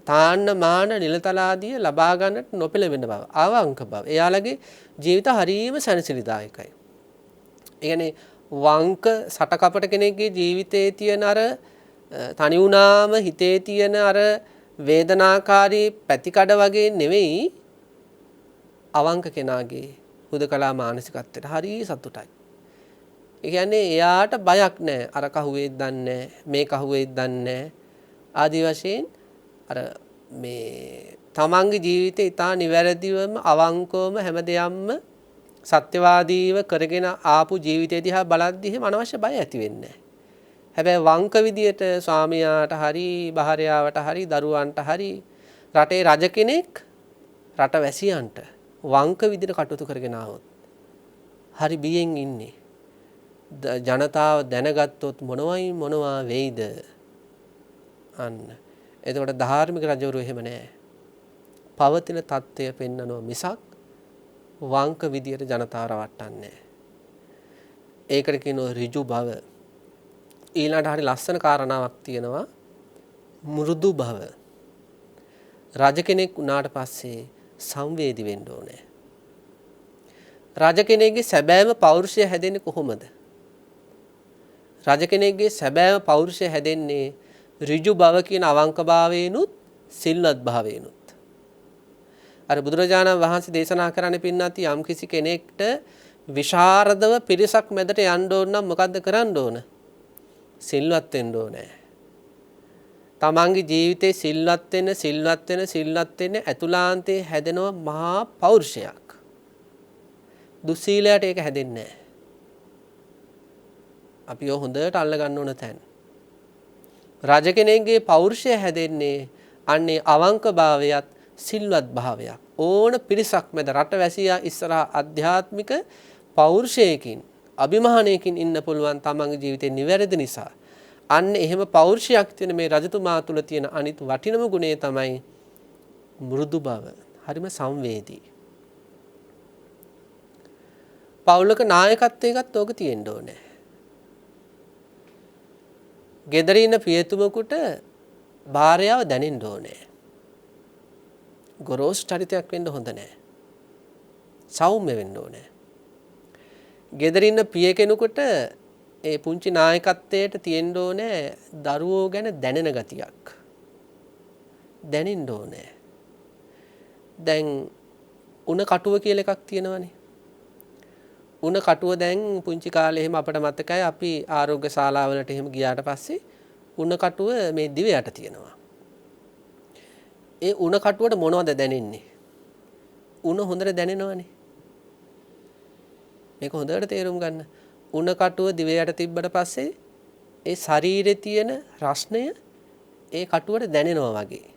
Speaker 1: තාන්න මාන නිලතලාදිය ලබා ගන්නට නොපෙළඹෙන බව අවංක බව. එයාලගේ ජීවිත හරීම සැනසෙලිදායකයි. ඒ කියන්නේ වංක සටකපට කෙනෙක්ගේ ජීවිතයේ තියෙන අර තනි වුණාම හිතේ තියෙන අර වේදනාකාරී පැතිකඩ වගේ නෙවෙයි අවංක කෙනාගේ හුදකලා මානසිකත්වයට හරි සතුටයි. ඒ කියන්නේ එයාට බයක් නැහැ. අර කහුවේද දන්නේ නැහැ. මේ කහුවේද දන්නේ නැහැ. ආදි වශයෙන් අර මේ තමන්ගේ ජීවිතේ ඉතා නිවැරදිවම අවංකවම හැම දෙයක්ම සත්‍යවාදීව කරගෙන ආපු ජීවිතය දිහා බලද්දී එහෙම අනවශ්‍ය බය ඇති වෙන්නේ නැහැ. හැබැයි වංක විදියට ස්වාමියාට හරි භාර්යාවට හරි දරුවන්ට හරි රටේ රජ කෙනෙක් රටවැසියන්ට වංක විදියට කටයුතු කරගෙන ආවොත් හරි බියෙන් ඉන්නේ. ජනතාව දැනගත්තොත් මොනවා වෙයිද? අන්න. එතකොට ධාර්මික රජවරු එහෙම නැහැ. පවතින தත්ත්වය පෙන්වනවා මිසක් වංක විදියට ජනතාව රවට්ටන්නේ නැහැ. ඒකට කියනවා ඍජු බව. ඊළඟට හරි ලස්සන කාරණාවක් තියෙනවා මෘදු බව. රජ කෙනෙක් වුණාට පස්සේ සංවේදී වෙන්න ඕනේ. රජ කෙනෙක්ගේ සැබෑම පෞරුෂය හැදෙන්නේ කොහොමද? රජ කෙනෙක්ගේ සැබෑම පෞරුෂය හැදෙන්නේ ඍජු බව කියන අවංකභාවයෙන්ුත් සිල්වත් භාවයෙන්ුත්. අර බුදුරජාණන් වහන්සේ දේශනා කරන්නේ පින්නත් යම් කිසි කෙනෙක්ට විශාරදව පිරිසක් මැදට යන්න ඕන නම් මොකද්ද කරන්න ඕන? සිල්වත් වෙන්න ඕනේ. තමන්ගේ ජීවිතේ සිල්වත් වෙන්න ඇතුළාන්තයේ හැදෙනවා මහා පෞරුෂයක්. දුස්සීලයට ඒක හැදෙන්නේ නැහැ. අපි හොඳට අල්ල ගන්න ඕන තැන. රජ කෙනෙක්ගේ පෞරුෂය හැදෙන්නේ අන්නේ අවංක භාවයත් සිල්වත් භාවයක්. ඕන පිරිසක් මැද රටවැසියා ඉස්සරහා ආධ්‍යාත්මික පෞරුෂයකින් අභිමානයකින් ඉන්න පුළුවන් තමන්ගේ ජීවිතේ නිවැරදි නිසා. අන්න එහෙම පෞරුෂයක් තියෙන මේ රජතුමා තුල තියෙන අනිත් වටිනම ගුණය තමයි මෘදු බව. හරිම සංවේදී. පෞලක නායකත්වයකත් ඕක තියෙන්න ඕනේ. ගෙදර ඉන්න පියතුමෙකුට භාර්යාව දැනෙන්න ඕනේ. ගොරෝසු චරිතයක් වෙන්න හොඳ නැහැ. සෞම්‍ය වෙන්න ඕනේ. ගෙදර ඉන්න පිය කෙනෙකුට ඒ පුංචි නායකත්වයට තියෙන්න ඕනේ දරුවෝ ගැන දැනෙන ගතියක්. දැනෙන්න ඕනේ. දැන් උණ කටුව කියලා එකක් තියෙනවනේ. උණ කටුව දැන් පුංචි කාලේ එහෙම අපිට මතකයි අපි ආරෝග්‍ය ශාලාවලට එහෙම ගියාට පස්සේ උණ කටුව මේ දිව යට තියෙනවා. ඒ උණ කටුවට මොනවද දැනෙන්නේ? උණ හොඳට දැනෙනවනේ. මේක හොඳට තේරුම් ගන්න. උණ කටුව දිව යට තිබ්බට පස්සේ ඒ ශරීරේ තියෙන රස්ණය ඒ කටුවට දැනෙනවා වගේ.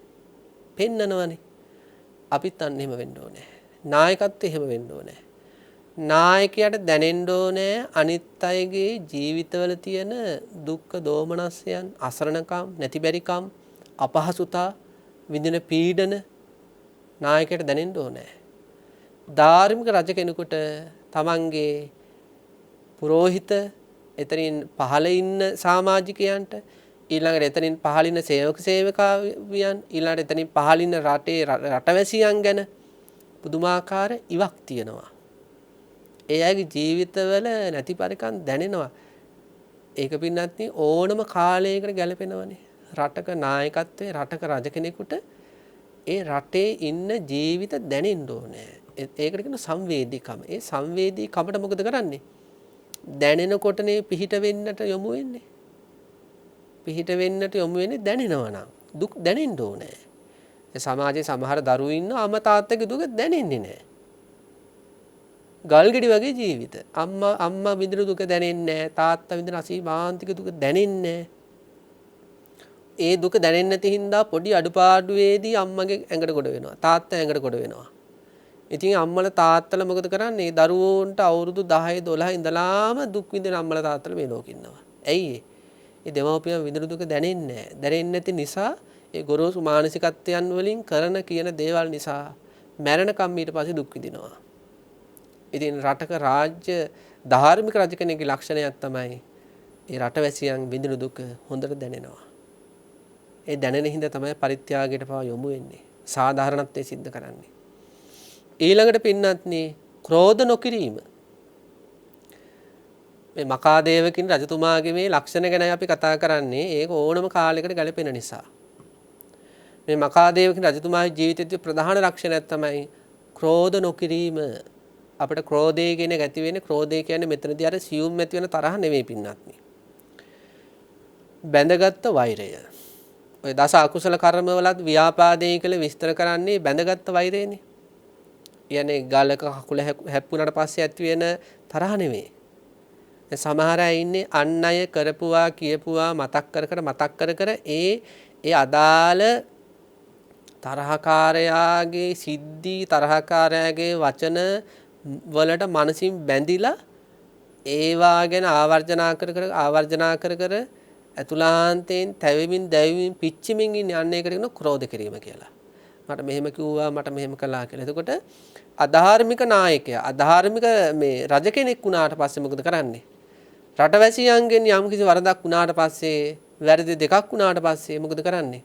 Speaker 1: පෙන්නනවනේ. අපිත් අන්න එහෙම වෙන්න ඕනේ. නායකත්වය එහෙම වෙන්න ඕනේ. නායකයාට දැනෙන්න ඕනේ අනිත් අයගේ ජීවිතවල තියෙන දුක්ඛ දෝමනස්යන්, අසරණකම්, නැතිබැරිකම්, අපහසුතා, විඳින පීඩන නායකයාට දැනෙන්න ඕනේ. ධාර්මික රජ කෙනෙකුට තමන්ගේ පුරෝහිත, එතනින් පහළ ඉන්න සමාජිකයන්ට, ඊළඟට එතනින් පහළ ඉන්න සේවක සේවිකාවියන්, ඊළඟට එතනින් පහළ ඉන්න රටේ රටවැසියන් ගැන පුදුමාකාර ඉවක් තියෙනවා. ඒ අයගේ ජීවිතවල නැති පරිකම් දැනෙනවා. ඒක පින්නත් ඕනම කාලයකට ගැලපෙනවනේ. රටක නායකත්වයේ රටක රජ කෙනෙකුට ඒ රටේ ඉන්න ජීවිත දැනෙන්න ඕනේ. ඒකට කියන සංවේදීකම. ඒ සංවේදීකමට මොකද කරන්නේ? දැනෙනකොටනේ පිහිට වෙන්නට යොමු වෙන්නේ. පිහිට වෙන්නට යොමු වෙන්නේ දැනෙනවා නම්. දුක් දැනෙන්න ඕනේ. ඒ සමාජයේ සමහර දරුවෝ ඉන්න අම්මා තාත්තගේ දුක දැනෙන්නේ නැහැ. ගල්ගෙඩි වගේ ජීවිත. අම්මා විඳින දුක දැනෙන්නේ නැහැ. තාත්තා විඳින අසීමාන්තික දුක දැනෙන්නේ නැහැ. ඒ දුක දැනෙන්නේ නැති හින්දා පොඩි අඩුපාඩුවේදී අම්මගේ ඇඟට ගොඩ වෙනවා. තාත්තා ඇඟට ගොඩ වෙනවා. ඉතින් අම්මලා තාත්තලා මොකද කරන්නේ? දරුවෝන්ට අවුරුදු 10 12 ඉඳලාම දුක් විඳින අම්මලා තාත්තලා මේ ලෝකේ ඉන්නවා. ඇයි ඒ දෙමව්පියන් විඳින දුක දැනෙන්නේ නැහැ. දැනෙන්නේ නැති නිසා ඒ ගොරෝසු මානසිකත්වයන් වලින් කරන කියන දේවල් නිසා මැරෙනකම් ඊට පස්සේ දුක් විඳිනවා. ඉතින් රටක රාජ්‍ය ධාර්මික රජ කෙනෙකුගේ ලක්ෂණයක් තමයි ඒ රටවැසියන් විඳින දුක හොඳට දැනෙනවා. ඒ දැනෙන හින්දා තමයි පරිත්‍යාගයට පවා යොමු වෙන්නේ. සාධාරණත්වයේ සිද්ධ කරන්නේ. ඊළඟට පින්නත්නි ක්‍රෝධ නොකිරීම. මේ මකාදේවකින් රජතුමාගේ මේ ලක්ෂණ ගැන අපි කතා කරන්නේ ඒක ඕනම කාලයකට ගැලපෙන නිසා. මේ මකාදේවකින් රජතුමාගේ ජීවිතයේ ප්‍රධාන ලක්ෂණයක් තමයි ක්‍රෝධ නොකිරීම. අපිට ක්‍රෝධය කියන එක ඇති වෙන්නේ ක්‍රෝධය කියන්නේ මෙතනදී අර සියුම් ඇති වෙන තරහ නෙවෙයි පින්නත්නි. බැඳගත් වෛරය. ඔය දස අකුසල කර්ම වලත් ව්‍යාපාදේ කියලා විස්තර කරන්නේ බැඳගත් වෛරයනේ. යන්නේ ගලක කකුල හැප්පුණාට පස්සේ ඇති වෙන තරහ නෙමෙයි. සමහර අය ඉන්නේ අන් අය කරපුවා කියපුවා මතක් කර ඒ අදාළ තරහකාරයාගේ සිද්ධි තරහකාරයාගේ වචන වලට මනසින් බැඳිලා ඒවා ගැන ආවර්ජනා කර ඇතුළාන්තයෙන් තැවෙමින් දැවෙමින් පිච්චෙමින් ඉන්නේ අන්න ඒකට කියන ක්‍රෝධ කිරීම කියලා. මට මෙහෙම කිව්වා මට මෙහෙම කළා කියලා. එතකොට අධාර්මික නායකයා අධාර්මික මේ රජ කෙනෙක් වුණාට පස්සේ මොකද කරන්නේ? රටවැසියන්ගෙන් යම් කිසි වරදක් වුණාට පස්සේ වැරදි දෙකක් වුණාට පස්සේ මොකද කරන්නේ?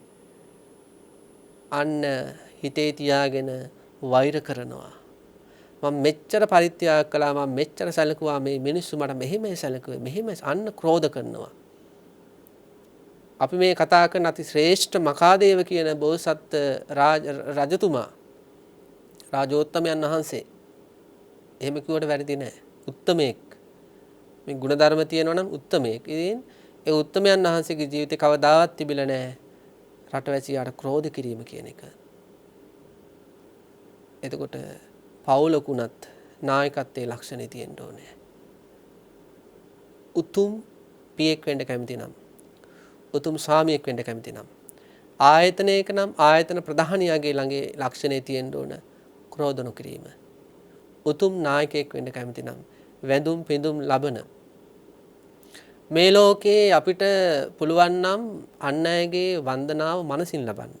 Speaker 1: අන්න හිතේ තියාගෙන වෛර කරනවා. මම මෙච්චර පරිත්‍යාග කළා මම මෙච්චර සැලකුවා මේ මිනිස්සු මට මෙහෙමයි සැලකුවේ මෙහෙම අන්න ක්‍රෝධ කරනවා. අපි මේ කතා කරන අති ශ්‍රේෂ්ඨ මකාදේව කියන බෝසත් රජතුමා රාජෝත්තමයන් වහන්සේ එහෙම කිව්වට වැරදි නෑ. උත්තමයෙක්. මේ ගුණධර්ම තියෙනවා නම් උත්තමයෙක්. ඉතින් ඒ උත්තමයන් වහන්සේගේ ජීවිතේ කවදාවත් තිබිලා නෑ රටවැසියාට ක්‍රෝධ කිරීම කියන එක. එතකොට පවුලකුණත් නායකත්වයේ ලක්ෂණේ තියෙන්න ඕනේ. උතුම් පියෙක් වෙන්න කැමති නම් උතුම් ස්වාමියෙක් වෙන්න කැමති නම් ආයතනයක නම් ආයතන ප්‍රධානියාගේ ළඟේ ලක්ෂණේ තියෙන්න ඕන ක්‍රෝධ නොකිරීම. උතුම් නායකයෙක් වෙන්න කැමති නම් වැඳුම් පිඳුම් ලබන මේ ලෝකේ අපිට පුළුවන් නම් අන් අයගේ වන්දනාව මනසින් ලබන්න.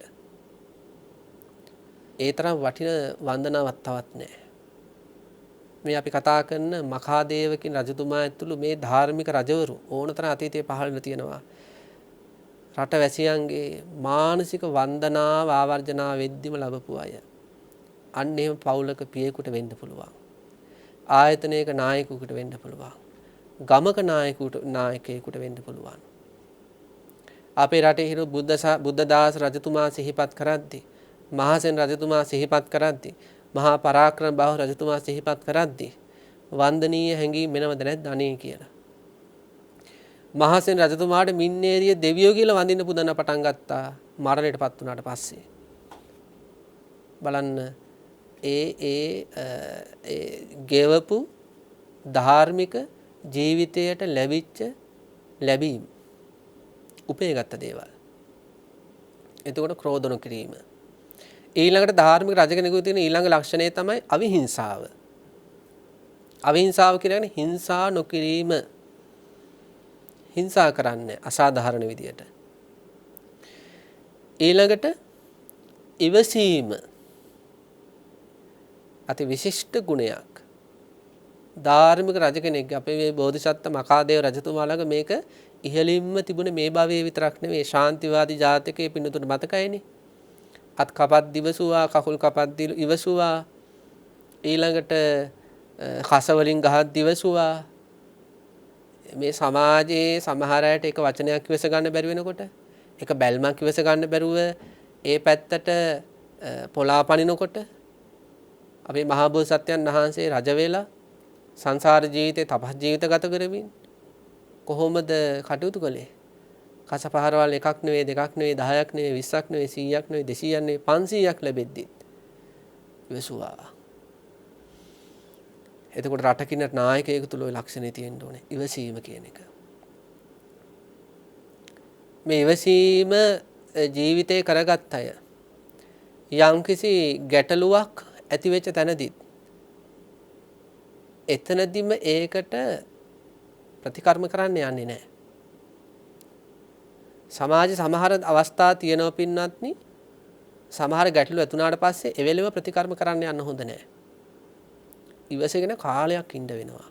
Speaker 1: ඒ තරම් වටින වන්දනාවක් තවත් නැහැ. මේ අපි කතා කරන මඛාදේව කියන රජතුමා ඇතුළු මේ ධාර්මික රජවරු ඕනතරම් අතීතයේ පහළ වෙලා තියෙනවා. රටවැසියන්ගේ මානසික වන්දනාව ආවර්ජනා වෙද්දිම ලැබපු අය. අන්න එහෙම පවුලක පියෙකුට වෙන්න පුළුවන්. ආයතනයක නායකයෙකුට වෙන්න පුළුවන්. ගමක නායකයෙකුට වෙන්න පුළුවන්. අපේ රටේ හිරු බුද්ධදාස රජතුමා සිහිපත් කරද්දී, මහසෙන් රජතුමා සිහිපත් කරද්දී, මහා පරාක්‍රම බාහු රජතුමා සිහිපත් කරද්දී වන්දනීය හැඟීම් මෙනවද නැද්ද අනේ කියලා. මහසෙන් රජතුමාට මින්නේරිය දෙවියෝ කියලා වඳින්න පුදන්න පටන් ගත්තා මරණයටපත් වුණාට පස්සේ. බලන්න ඒ ගෙවපු ධාර්මික ජීවිතයට ලැබිච්ච ලැබීම් උපයගත්ත දේවල්. එතකොට ක්‍රෝධ නොකිරීම. ඊළඟට ධාර්මික රජ කෙනෙකුගේ තියෙන ඊළඟ ලක්ෂණය තමයි අවිහිංසාව. අවිහිංසාව කියන්නේ හිංසා නොකිරීම. හිංසා කරන්නේ අසාධාරණ විදියට. ඊළඟට ඉවසීම අති විශිෂ්ට ගුණයක්. ධාර්මික රජ කෙනෙක්ගේ අපේ මේ බෝධිසත්ව මකාදේව රජතුමා ළඟ මේක ඉහළින්ම තිබුණේ මේ භවයේ විතරක් නෙවෙයි ශාන්තිවාදී ජාතකයේ පින්නතුන මතකයිනේ. අත් කපත් දිවසුවා කකුල් කපත් ඉවසුවා ඊළඟට කස වලින් ගහත් දිවසුවා. මේ සමාජයේ සමහර අයට එක වචනයක් ඉවස ගන්න බැරි වෙනකොට එක බැල්මක් ඉවස ගන්න බැරුව ඒ පැත්තට පොලා පනිනකොට අපේ මහා බෝසත්යන් වහන්සේ රජ වෙලා සංසාර ජීවිතේ තපස් ජීවිත ගත කරමින් කොහොමද කටයුතු කළේ? කස පහරවල් එකක් නෙවෙයි දෙකක් නෙවෙයි 10ක් නෙවෙයි 20ක් නෙවෙයි 100ක් නෙවෙයි 200ක් නෙවෙයි 500ක් ලැබෙද්දිත් ඉවසුවා. එතකොට රටකින නායකයෙකු තුල ওই ලක්ෂණේ තියෙන්න ඕනේ ඉවසීම කියන එක. මේ ඉවසීම ජීවිතේ කරගත් අය යම්කිසි ගැටලුවක් ඇති වෙච්ච තැනදී එතනදිම ඒකට ප්‍රතිකර්ම කරන්න යන්නේ නැහැ. සමාජ සමහර අවස්ථා තියෙනවා පින්වත්නි. සමහර ගැටලු ඇතුණාට පස්සේ එවෙලෙම ප්‍රතිකර්ම කරන්න යන්න හොඳ නැහැ. ඉවසගෙන කාලයක් ඉඳ වෙනවා.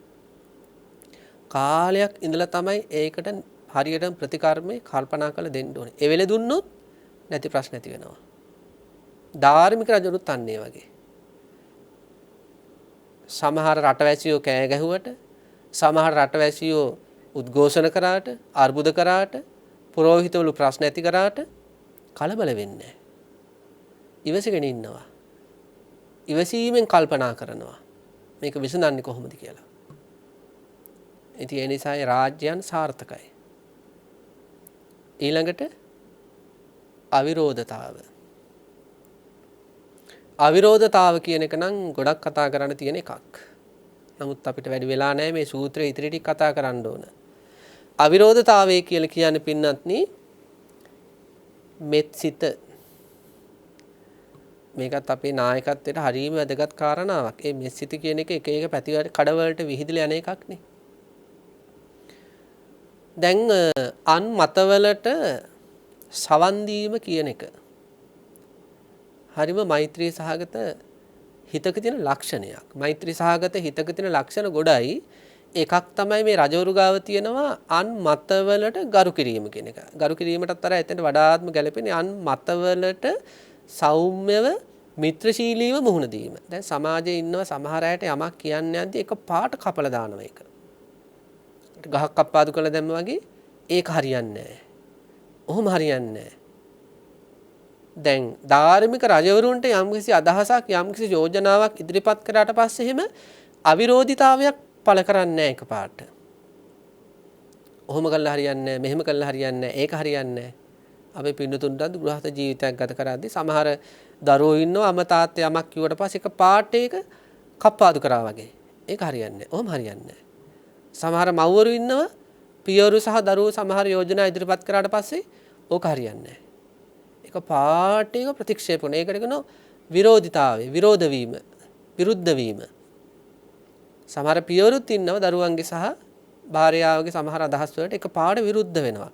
Speaker 1: කාලයක් ඉඳලා තමයි ඒකට හරියට ප්‍රතිකර්මේ කල්පනා කරලා දෙන්න ඕනේ. ඒ වෙලේ දුන්නොත් නැති ප්‍රශ්න ඇති වෙනවා. ධාර්මික රජුරුත් අන්නේ වගේ. සමහර රටවැසියෝ කෑ ගැහුවට, සමහර රටවැසියෝ උද්ඝෝෂණ කරාට, අර්බුද කරාට, පුරෝහිතවලු ප්‍රශ්න ඇති කරාට කලබල වෙන්නේ නැහැ. ඉවසගෙන ඉන්නවා. ඉවසීමෙන් කල්පනා කරනවා. මේක විසඳන්නේ කොහොමද කියලා. ඉතින් ඒ නිසා රාජ්‍යයන් සාර්ථකයි. ඊළඟට අවිරෝධතාව. අවිරෝධතාව කියන එක නම් ගොඩක් කතා කරන්න තියෙන එකක්. නමුත් අපිට වැඩි වෙලා නැහැ මේ සූත්‍රයේ ඉතිරි ටික කතා කරන්න ඕන. අවිරෝධතාවය කියලා කියන්නේ පින්නත්නි මෙත් සිත. මේකත් අපේ නායකත්වයට හරීම වැදගත් කාරණාවක්. ඒ මෙත් සිත කියන එක එක පැති කඩවලට විහිදලා යන එකක් නේ. දැන් අන් මතවලට සවන් දීම කියන එක හරිම මෛත්‍රී සහගත හිතක තියෙන ලක්ෂණයක්. මෛත්‍රී සහගත හිතක තියෙන ලක්ෂණ ගොඩයි. එකක් තමයි මේ රජවරු ගාව තියෙනවා අන් මතවලට ගරු කිරීම කියන එක. ගරු කිරීමටත් අර එතන වඩාත්ම ගැලපෙන්නේ අන් මතවලට සෞම්‍යව මිත්‍රශීලීව මුහුණ දීම. දැන් සමාජයේ ඉන්නව සමහර අයට යමක් කියන්න යද්දි එක පාට කපලා දානවා ඒක. ගහක් කප්පාදු කරලා දැම්ම වගේ ඒක හරියන්නේ නැහැ. ඔහොම හරියන්නේ නැහැ. දැන් ධාර්මික රජවරුන්ට යම්කිසි අදහසක් යම්කිසි යෝජනාවක් ඉදිරිපත් කරාට පස්සේ එහෙම අවිරෝධීතාවයක් පළ කරන්නේ නැහැ එකපාරට. ඔහොම කළා හරියන්නේ නැහැ, මෙහෙම කළා හරියන්නේ නැහැ, ඒක හරියන්නේ නැහැ. අපි පින්නතුන්ටත් ගෘහස්ත ජීවිතයක් ගත කරද්දී සමහර දරුවෝ ඉන්නවා අම්මා තාත්තා යමක් කිව්වට පස්සේ එකපාරට ඒක කප්පාදු කරා වගේ. ඒක හරියන්නේ නැහැ. ඔහොම හරියන්නේ නැහැ. සමහර මව්වරු ඉන්නවා පියවරු සහ දරුවෝ සමහර යෝජනා ඉදිරිපත් කරාට පස්සේ ඕක හරියන්නේ නැහැ. එක පාට එක ප්‍රතික්ෂේප කරන. ඒකට කියනවා විරෝධීතාවය, විරෝධ වීම, විරුද්ධ වීම. සමහර පියවරුත් ඉන්නවා දරුවන්ගේ සහ භාර්යාවගේ සමහර අදහස් වලට එක පාට විරුද්ධ වෙනවා.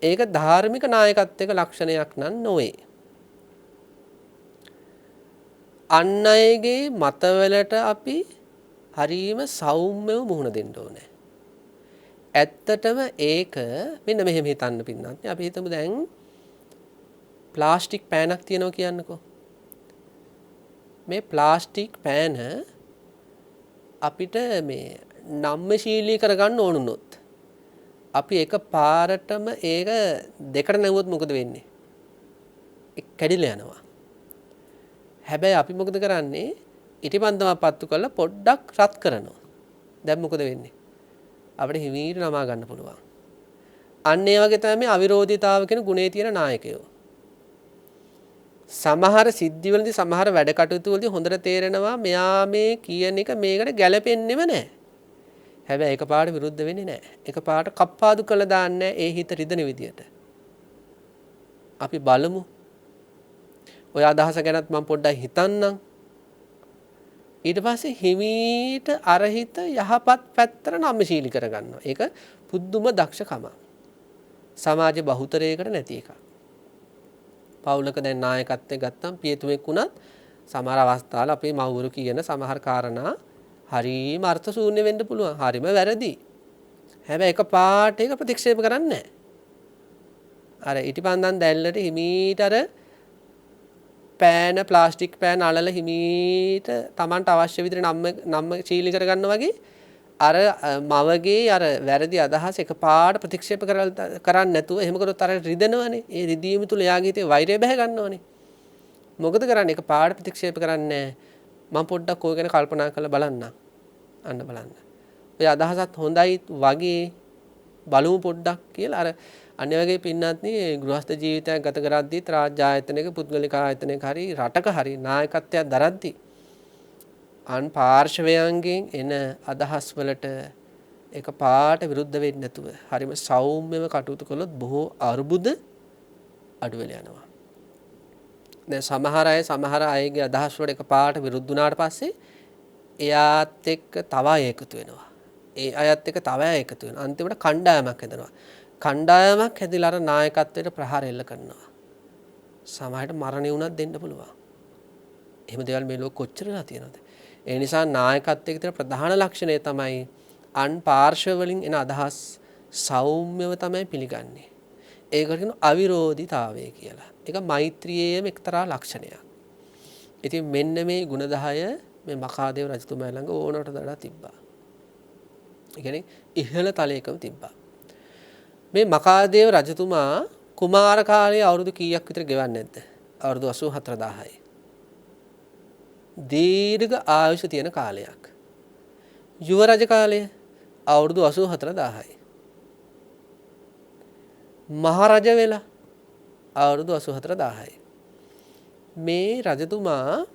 Speaker 1: ඒක ධාර්මික නායකත්වයක ලක්ෂණයක් නන් නොවේ. අන් අයගේ මතවලට අපි හරීම සෞම්‍යව මුහුණ දෙන්න ඕනේ. ඇත්තටම ඒක මෙන්න මෙහෙම හිතන්න පින්නත්. අපි හිතමු දැන් ප්ලාස්ටික් පෑනක් තියෙනවා කියන්නකෝ. මේ ප්ලාස්ටික් පෑන අපිට මේ නම්‍යශීලී කරගන්න ඕනුනොත් අපි එක පාරටම ඒක දෙකට නැවුවොත් මොකද වෙන්නේ? ඒක කැඩිලා යනවා. හැබැයි අපි මොකද කරන්නේ? ඉටිපන්දමක් පත්තු කරලා පොඩ්ඩක් රත් කරනවා. දැන් මොකද වෙන්නේ? අපිට හිමීට නමා ගන්න පුළුවන්. අන්න ඒ වගේ තමයි මේ අවිරෝධීතාව කියන ගුණේ තියෙන නායකයෝ. සමහර සිද්ධිවලදී සමහර වැඩ කටයුතු වලදී හොඳට තේරෙනවා මෙයා මේ කියන එක මේකට ගැලපෙන්නේම නැහැ. හැබැයි එකපාරට විරුද්ධ වෙන්නේ නැහැ. එකපාරට කප්පාදු කළා දාන්නේ ඒ හිත රිදෙන විදියට. අපි බලමු. ඔය අදහස ගැනත් මම පොඩ්ඩක් හිතන්නම්. ඊට පස්සේ හිමීට අරහිත යහපත් පැත්තට නම්‍යශීලී කරගන්නවා. ඒක පුදුම දක්ෂකම. සමාජ බහුතරයකට නැති එකක්. පවුලක දැන් නායකත්වයේ ගත්තම් පියතුමෙක් වුණත් සමහර අවස්ථාවල අපේ මව්වරු කියන සමහර කාරණා හරිම අර්ථ ශූන්‍ය වෙන්න පුළුවන්. හරිම වැරදි. හැබැයි එක පාට එක ප්‍රතික්ෂේප කරන්නේ නැහැ. අර ඉටිපන්දන් දැල්ලට හිමීට අර පෑන ප්ලාස්ටික් පෑන අලල හිමීට Tamanට අවශ්‍ය විදිහට නම්ම ශීලී කරගන්න වගේ අර මවගේ අර වැරදි අදහස එකපාරට ප්‍රතික්ෂේප කරන්නේ නැතුව එහෙම කරොත් අර රිදෙනවනේ. ඒ රිදීම තුල යාගේ හිතේ වෛරය බැහැ ගන්නවනේ. මොකද කරන්නේ? එකපාරට ප්‍රතික්ෂේප කරන්නේ මම පොඩ්ඩක් ඔය ගැන කල්පනා කරලා බලන්න. අන්න බලන්න. ඔය අදහසත් හොඳයි වගේ බලමු පොඩ්ඩක් කියලා අර අනිත් වගේ පින්නත්නි ගෘහස්ත ජීවිතයක් ගත කරද්දී රාජ්‍ය ආයතනයක පුද්ගලික ආයතනයක හරි රටක හරි නායකත්වයක් දරද්දී අන් පාර්ශවයන්ගෙන් එන අදහස් වලට එක පාට විරුද්ධ වෙන්නේ නැතුව හරිම සෞම්‍යව කටයුතු කළොත් බොහෝ අරුබුද අඩු වෙලා යනවා. දැන් සමහර අයගේ අදහස් වලට එක පාට විරුද්ධ වුණාට පස්සේ එයාත් එක්ක තව අය එකතු වෙනවා. ඒ අයත් එක්ක තව අය එකතු වෙනවා. අන්තිමට කණ්ඩායමක් හැදෙනවා. කණ්ඩායමක් හැදිලා අර නායකත්වයට ප්‍රහාර එල්ල කරනවා. සමහරට මරණය වුණත් දෙන්න පුළුවන්. එහෙම දේවල් මේ ලෝක කොච්චරලා තියෙනවද? ඒ නිසා නායකත්වයේ තියෙන ප්‍රධාන ලක්ෂණය තමයි අන් පාර්ශව වලින් එන අදහස් සෞම්‍යව තමයි පිළිගන්නේ. ඒකට කියන අවිරෝධීතාවය කියලා. ඒක මෛත්‍රියේම එක්තරා ලක්ෂණයක්. ඉතින් මෙන්න මේ ගුණ 10 මේ මඛාදේව රජතුමා ළඟ ඕනකට වඩා තිබ්බා. ඒ කියන්නේ ඉහළ තලයකම තිබ්බා. මේ මඛාදේව රජතුමා කුමාර කාලයේ අවුරුදු කීයක් විතර ගෙවන්නේ නැද්ද? අවුරුදු 84000යි. දීර්ඝ ආයුෂ තියෙන කාලයක්. යුව රජ කාලය අවුරුදු 84000යි. මහරජ වෙලා අවුරුදු 84000යි. මේ රජතුමා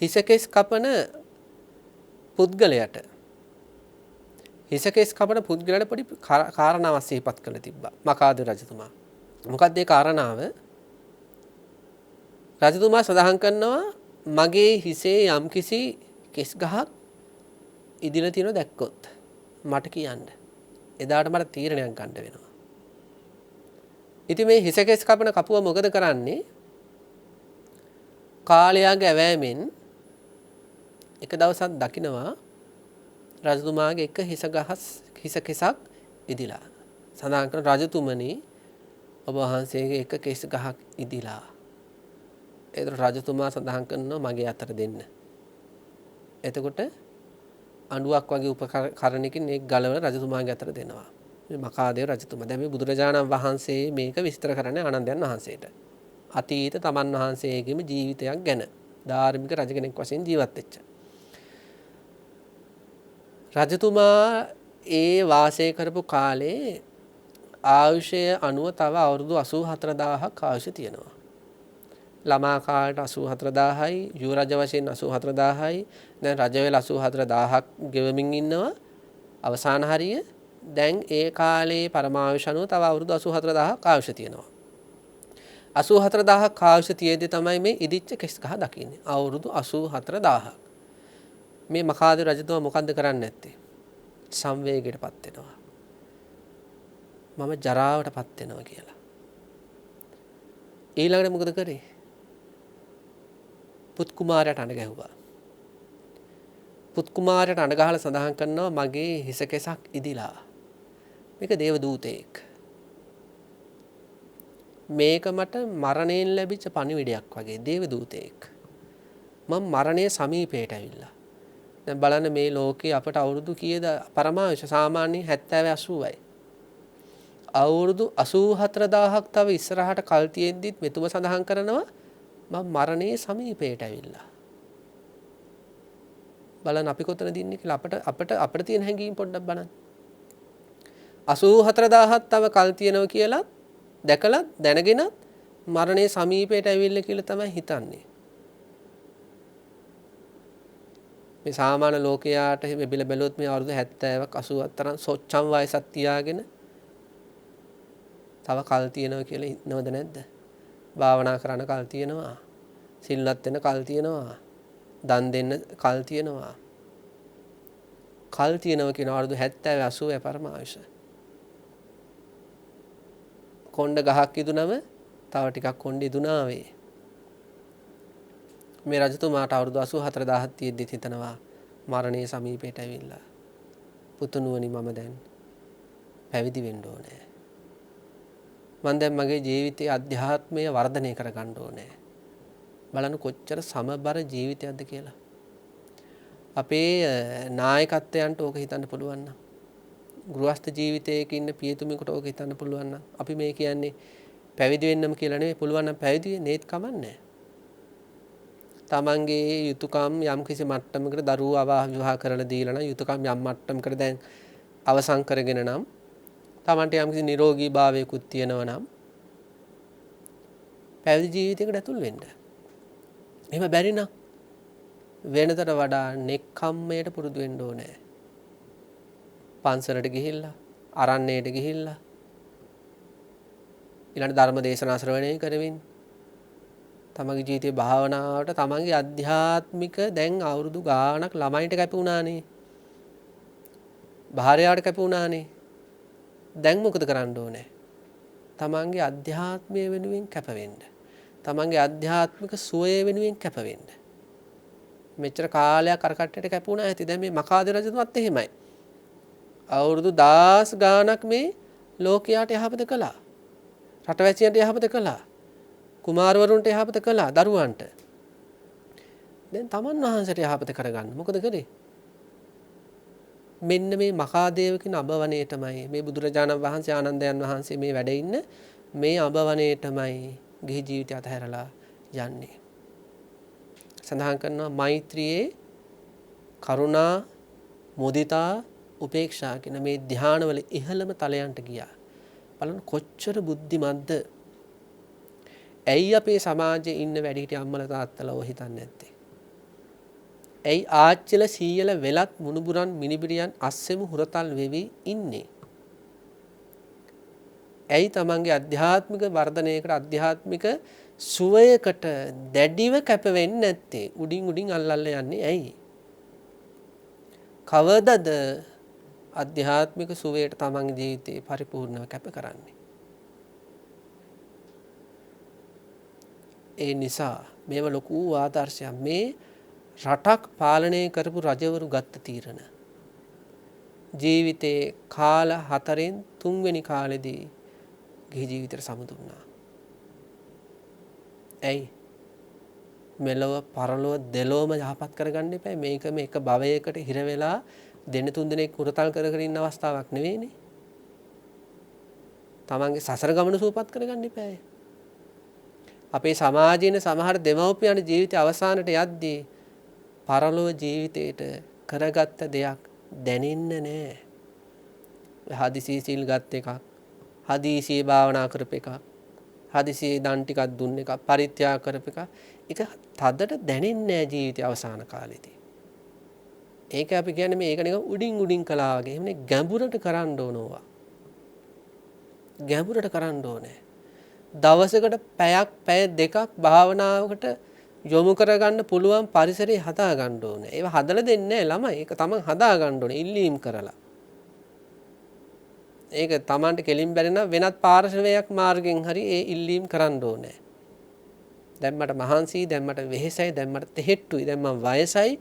Speaker 1: හිසකෙස් කපන පුද්ගලයාට හිසකෙස් කපන පුද්ගලයාට පොඩි කාරණාවක් සිහිපත් කරලා තිබ්බා මකාද රජතුමා. මොකක්ද ඒ කාරණාව? රජතුමා සඳහන් කරනවා මගේ හිසේ යම්කිසි කෙස් ගහක් ඉදිලා තියෙනවා දැක්කොත් මට කියන්න. එදාට මට තීරණයක් ගන්න වෙනවා. ඉතින් මේ හිසකෙස් කපන කපුව මොකද කරන්නේ? කාලයාගේ ඇවෑමෙන් එක දවසක් දකිනවා රජතුමාගේ එක හිස කෙසක් ඉදිලා. සඳහන් කරන රජතුමනි ඔබ වහන්සේගේ එක කෙස් ගහක් ඉදිලා. ඒතර රජතුමා සඳහන් කරනවා මගේ අතට දෙන්න. එතකොට අඬුවක් වගේ උපකරණයකින් ඒක ගලවලා රජතුමාගේ අතට දෙනවා. මේ මකාදේව රජතුමා. දැන් මේ බුදුරජාණන් වහන්සේ මේක විස්තර කරන්නේ ආනන්දයන් වහන්සේට. අතීත තමන් වහන්සේගේම ජීවිතයක් ගැන. ධාර්මික රජ කෙනෙක් වශයෙන් ජීවත් වෙච්ච. රජතුමා ඒ වාසය කරපු කාලේ ආයුෂය අනුව තව අවුරුදු 84000ක් ආයුෂ තියෙනවා. ළමා කාලට 84000යි, යුව රජ වශයෙන් 84000යි, දැන් රජ වෙලා 84000ක් ගෙවමින් ඉන්නවා. අවසාන හරිය දැන් ඒ කාලේ පරමායුෂ අනුව තව අවුරුදු 84000ක් ආයුෂ තියෙනවා. 84000ක් ආයුෂ තියෙද්දි තමයි මේ ඉදිච්ච කෙස් ගහ දකින්නේ. අවුරුදු 84000ක්. මේ මකාද රජතුමා මොකද්ද කරන්නේ නැත්තේ? සංවේගයටපත් වෙනවා. මම ජරාවටපත් වෙනවා කියලා. ඊළඟට මොකද කරේ? පුත් කුමාරයාට අඬ ගැහුවා. පුත් කුමාරයාට අඬ ගහලා සඳහන් කරනවා මගේ හිස කෙසක් ඉදිලා. මේක දේව දූතයෙක්. මේක මට මරණයෙන් ලැබිච්ච පණිවිඩයක් වගේ දේව දූතයෙක්. මම මරණයේ සමීපයට ඇවිල්ලා. දැන් බලන්න මේ ලෝකේ අපට අවුරුදු කීයද පරමායුෂ සාමාන්‍යයෙන් 70 80යි. අවුරුදු 84000ක් තව ඉස්සරහට කල් තියෙද්දිත් මෙතුම සඳහන් කරනවා මම මරණයේ සමීපයට ඇවිල්ලා. බලන්න අපි කොතනද ඉන්නේ කියලා අපට තියෙන හැඟීම් පොඩ්ඩක් බලන්න. 84000ක් තව කල් තියෙනවා කියලා දැකලා දැනගෙන මරණයේ සමීපයට ඇවිල්ලා කියලා තමයි හිතන්නේ. මේ සාමාන්‍ය ලෝකයාට බෙල බැලුවොත් මේ අවුරුදු 70ක් 80ක් තරම් සොච්චම් වයසක් තියාගෙන තව කල් තියෙනවා කියලා හිතනවද නැද්ද? භාවනා කරන්න කල් තියෙනවා. සිල්වත් වෙන්න කල් තියෙනවා. දන් දෙන්න කල් තියෙනවා. කල් තියෙනවා කියන අවුරුදු 70 80 පරමායුෂ. කොණ්ඩ ගහක් ඉදුනම තව ටිකක් කොණ්ඩ ඉදුනා වේ. මේ රජතුමාට අවුරුදු 84000ක් තියෙද්දි හිතනවා මරණයේ සමීපයට ඇවිල්ලා. පුතුණුවනි මම දැන් පැවිදි වෙන්න ඕනේ. මම දැන් මගේ ජීවිතයේ අධ්‍යාත්මය වර්ධනය කරගන්න ඕනේ. බලන්න කොච්චර සමබර ජීවිතයක්ද කියලා. අපේ නායකත්වයන්ට ඕක හිතන්න පුළුවන් නම් ගෘහස්ත ජීවිතයක ඉන්න පියතුමෙකුට ඕක හිතන්න පුළුවන් නම් අපි මේ කියන්නේ පැවිදි වෙන්නම කියලා නෙවෙයි පුළුවන් නම් පැවිදි වෙන්නේත් කමන්නේ. තමන්ගේ යුතුයකම් යම් කිසි මට්ටමකට දරුවෝ අවාහ විවාහ කරලා දීලා නම් යුතුයකම් යම් මට්ටමකට දැන් අවසන් කරගෙන නම් තමන්ට යම් කිසි නිරෝගී භාවයකුත් තියෙනවා නම් පැවිදි ජීවිතයකට ඇතුල් වෙන්න. එහෙම බැරි නම් වෙනතට වඩා නෙක්ඛම්මයට පුරුදු වෙන්න ඕනේ. පන්සලට ගිහිල්ලා, අරණ්‍යයට ගිහිල්ලා ඊළඟ ධර්ම දේශනා ශ්‍රවණය කරමින් තමන්ගේ ජීවිතේ භාවනාවට තමන්ගේ අධ්‍යාත්මික දැන් අවුරුදු ගාණක් ළමයින්ට කැප වුණානේ. භාර්යාවට කැප වුණානේ. දැන් මොකද කරන්න ඕනේ? තමන්ගේ අධ්‍යාත්මය වෙනුවෙන් කැප වෙන්න. තමන්ගේ අධ්‍යාත්මික සුවය වෙනුවෙන් කැප වෙන්න. මෙච්චර කාලයක් අර කට්ටියට කැප වුණා ඇති. දැන් මේ මකාද රජතුමත් එහෙමයි. අවුරුදු 10 ගාණක් මේ ලෝකයට යහපත කළා. රටවැසියන්ට යහපත කළා. කුමාරවරුන්ට යහපත කළා දරුවන්ට. දැන් තමන් වහන්සේට යහපත කරගන්න මොකද කරේ? මෙන්න මේ මකාදේව කියන අබවණේටමයි මේ බුදුරජාණන් වහන්සේ ආනන්දයන් වහන්සේ මේ වැඩ ඉන්න මේ අබවණේටමයි ගිහි ජීවිතය අතහැරලා යන්නේ. සඳහන් කරනවා මෛත්‍රියේ කරුණා මුදිතා උපේක්ෂා කියන මේ ධානවල ඉහළම තලයන්ට ගියා. බලන්න කොච්චර බුද්ධිමත්ද. ඇයි අපේ සමාජයේ ඉන්න වැඩිහිටි අම්මලා තාත්තලා ඔය හිතන්නේ නැත්තේ? ඇයි ආච්චිල සීයල වෙලත් මුණුබුරන් මිනිබිරියන් අස්සෙම හුරතල් වෙවි ඉන්නේ? ඇයි තමන්ගේ අධ්‍යාත්මික වර්ධනයකට අධ්‍යාත්මික සුවයකට දැඩිව කැප වෙන්නේ නැත්තේ? උඩින් උඩින් අල්ලල්ල යන්නේ ඇයි? කවදද අධ්‍යාත්මික සුවයට තමන්ගේ ජීවිතේ පරිපූර්ණව කැප කරන්නේ? ඒ නිසා මේව ලොකු ආදර්ශයක්. මේ රටක් පාලනය කරපු රජවරු ගත්ත තීරණ. ජීවිතේ කාල 4න් 3 වෙනි කාලෙදී ගිහි ජීවිතයට සමුදුන්නා. ඇයි? මෙලොව පරලොව දෙලොවම යහපත් කරගන්න එපා. මේක මේක භවයකට හිර වෙලා දෙන්න තුන් දෙනෙක් කුරතල් කර කර ඉන්න අවස්ථාවක් නෙවෙයිනේ. තමන්ගේ සසර ගමන සූපත් කරගන්න එපා. අපේ සමාජයේ සමහර දෙමව්පියන් ජීවිතය අවසානට යද්දී පරලොව ජීවිතේට කරගත්ත දෙයක් දැනෙන්නේ නැහැ. හදිසි සිල් ගත් එකක්, හදිසි භාවනා කරප එකක්, හදිසි දන් ටිකක් දුන්න එකක්, පරිත්‍යාග කරප එකක්. ඒක තදට දැනෙන්නේ නැහැ ජීවිතය අවසාන කාලෙදී. ඒක අපි කියන්නේ මේක නිකන් උඩින් උඩින් කළා වගේ. එන්නේ ගැඹුරට කරන්න ඕනවා. ගැඹුරට කරන්න ඕනේ. දවසකට පැය දෙකක් භාවනාවකට යොමු කරගන්න පුළුවන් පරිසරය හදා ගන්න ඕනේ. ඒව හදලා දෙන්නේ නැහැ ළමයි. ඒක තමන් හදා ගන්න ඕනේ ඉල්ලීම් කරලා. ඒක තමන්ට කෙලින් බැරි නම් වෙනත් පාර්ශවයක් මාර්ගෙන් හරි ඒ ඉල්ලීම් කරන්න ඕනේ. දැන් මට මහන්සි, දැන් මට වෙහෙසයි, දැන් මට තෙහෙට්ටුයි, දැන් මම වයසයි.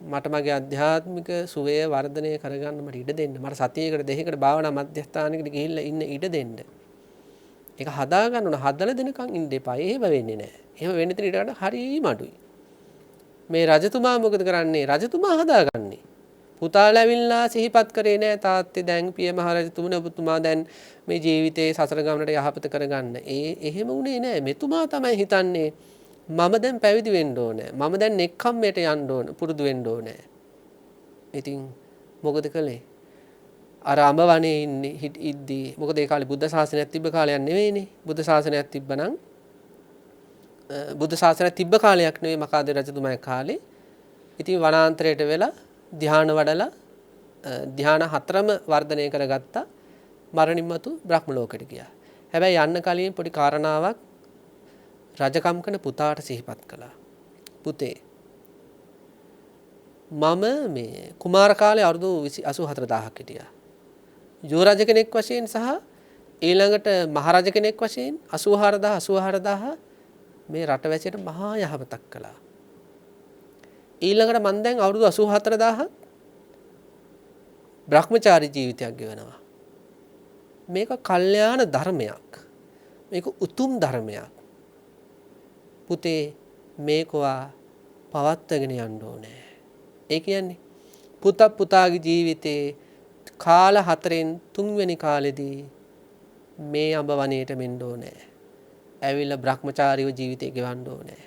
Speaker 1: මට මගේ අධ්‍යාත්මික සුවය වර්ධනය කරගන්න මට ඉඩ දෙන්න. මට සතියකට දෙකකට භාවනා මධ්‍යස්ථානයකට ගිහිල්ලා ඉන්න ඉඩ දෙන්න. ඒක හදා ගන්න ඕන. හදලා දෙනකන් ඉන්න එපා. එහෙම වෙන්නේ නැහැ. එහෙම වෙන්න ඉතින් ඊට වඩා හරියම අඩුයි. මේ රජතුමා මොකද කරන්නේ? රජතුමා හදාගන්නේ. පුතාලා ඇවිල්ලා සිහිපත් කරේ නෑ තාත්තේ දැන් පිය මහ රජතුමනි ඔබතුමා දැන් මේ ජීවිතේ සසර ගමනට යහපත කරගන්න. එහෙම උනේ නෑ. මෙතුමා තමයි හිතන්නේ මම දැන් පැවිදි වෙන්න ඕනේ. මම දැන් නෙක්ඛම්මයට යන්න ඕන පුරුදු වෙන්න ඕනේ. ඉතින් මොකද කළේ? අර අඹ වනේ ඉද්දී මොකද ඒ කාලේ බුද්ධ ශාසනයක් තිබ්බ කාලයක් නෙවෙයිනේ. බුද්ධ ශාසනයක් තිබ්බනම් බුද්ධ ශාසනයක් තිබ්බ කාලයක් නෙවෙයි මකාද රජතුමාගේ කාලේ. ඉතින් වනාන්තරයට වෙලා ධ්‍යාන වඩලා ධ්‍යාන 4ම වර්ධනය කරගත්තා. මරණින් මතු බ්‍රහ්ම ලෝකෙට ගියා. හැබැයි යන්න කලින් පොඩි කාරණාවක් රජකම් කරන පුතාට සිහිපත් කළා. පුතේ මම මේ කුමාර කාලේ අවුරුදු 84000ක් හිටියා. යෝ රජ කෙනෙක් වශයෙන් සහ ඊළඟට මහරජ කෙනෙක් වශයෙන් 84000 මේ රටවැසියට මහා යහපතක් කළා. ඊළඟට මම දැන් අවුරුදු 84000ක් බ්‍රහ්මචාරී ජීවිතයක් ගෙවනවා. මේක කල්යාණ ධර්මයක්. මේක උතුම් ධර්මයක්. පුතේ මේකවා පවත්වාගෙන යන්න ඕනේ. ඒ කියන්නේ පුතාගේ ජීවිතේ කාල 4න් 3 වෙනි කාලෙදී මේ අඹ වනයේට මෙන්න ඕනේ. ඇවිල්ලා බ්‍රහ්මචාරීව ජීවිතේ ගෙවන්න ඕනේ.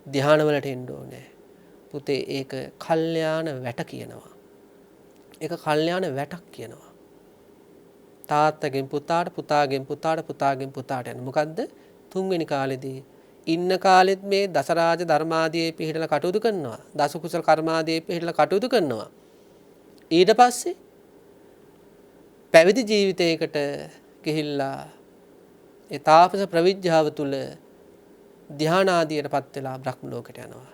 Speaker 1: ධ්‍යාන වලට එන්න ඕනේ. පුතේ ඒක කල්යාණ වැට කියනවා. ඒක කල්යාණ වැටක් කියනවා. තාත්තගෙන් පුතාට, පුතාගෙන් පුතාට, පුතාගෙන් පුතාට යන මොකද්ද? 3 වෙනි කාලෙදී ඉන්න කාලෙත් මේ දසරාජ ධර්මාදී පිළිහිටලා කටයුතු කරනවා. දස කුසල කර්මාදී පිළිහිටලා කටයුතු කරනවා. ඊට පස්සේ පැවිදි ජීවිතයකට ගිහිල්ලා ඒ තාපස ප්‍රවිජ්ජාව තුල ධානාදීටපත් වෙලා බ්‍රහ්ම ලෝකයට යනවා.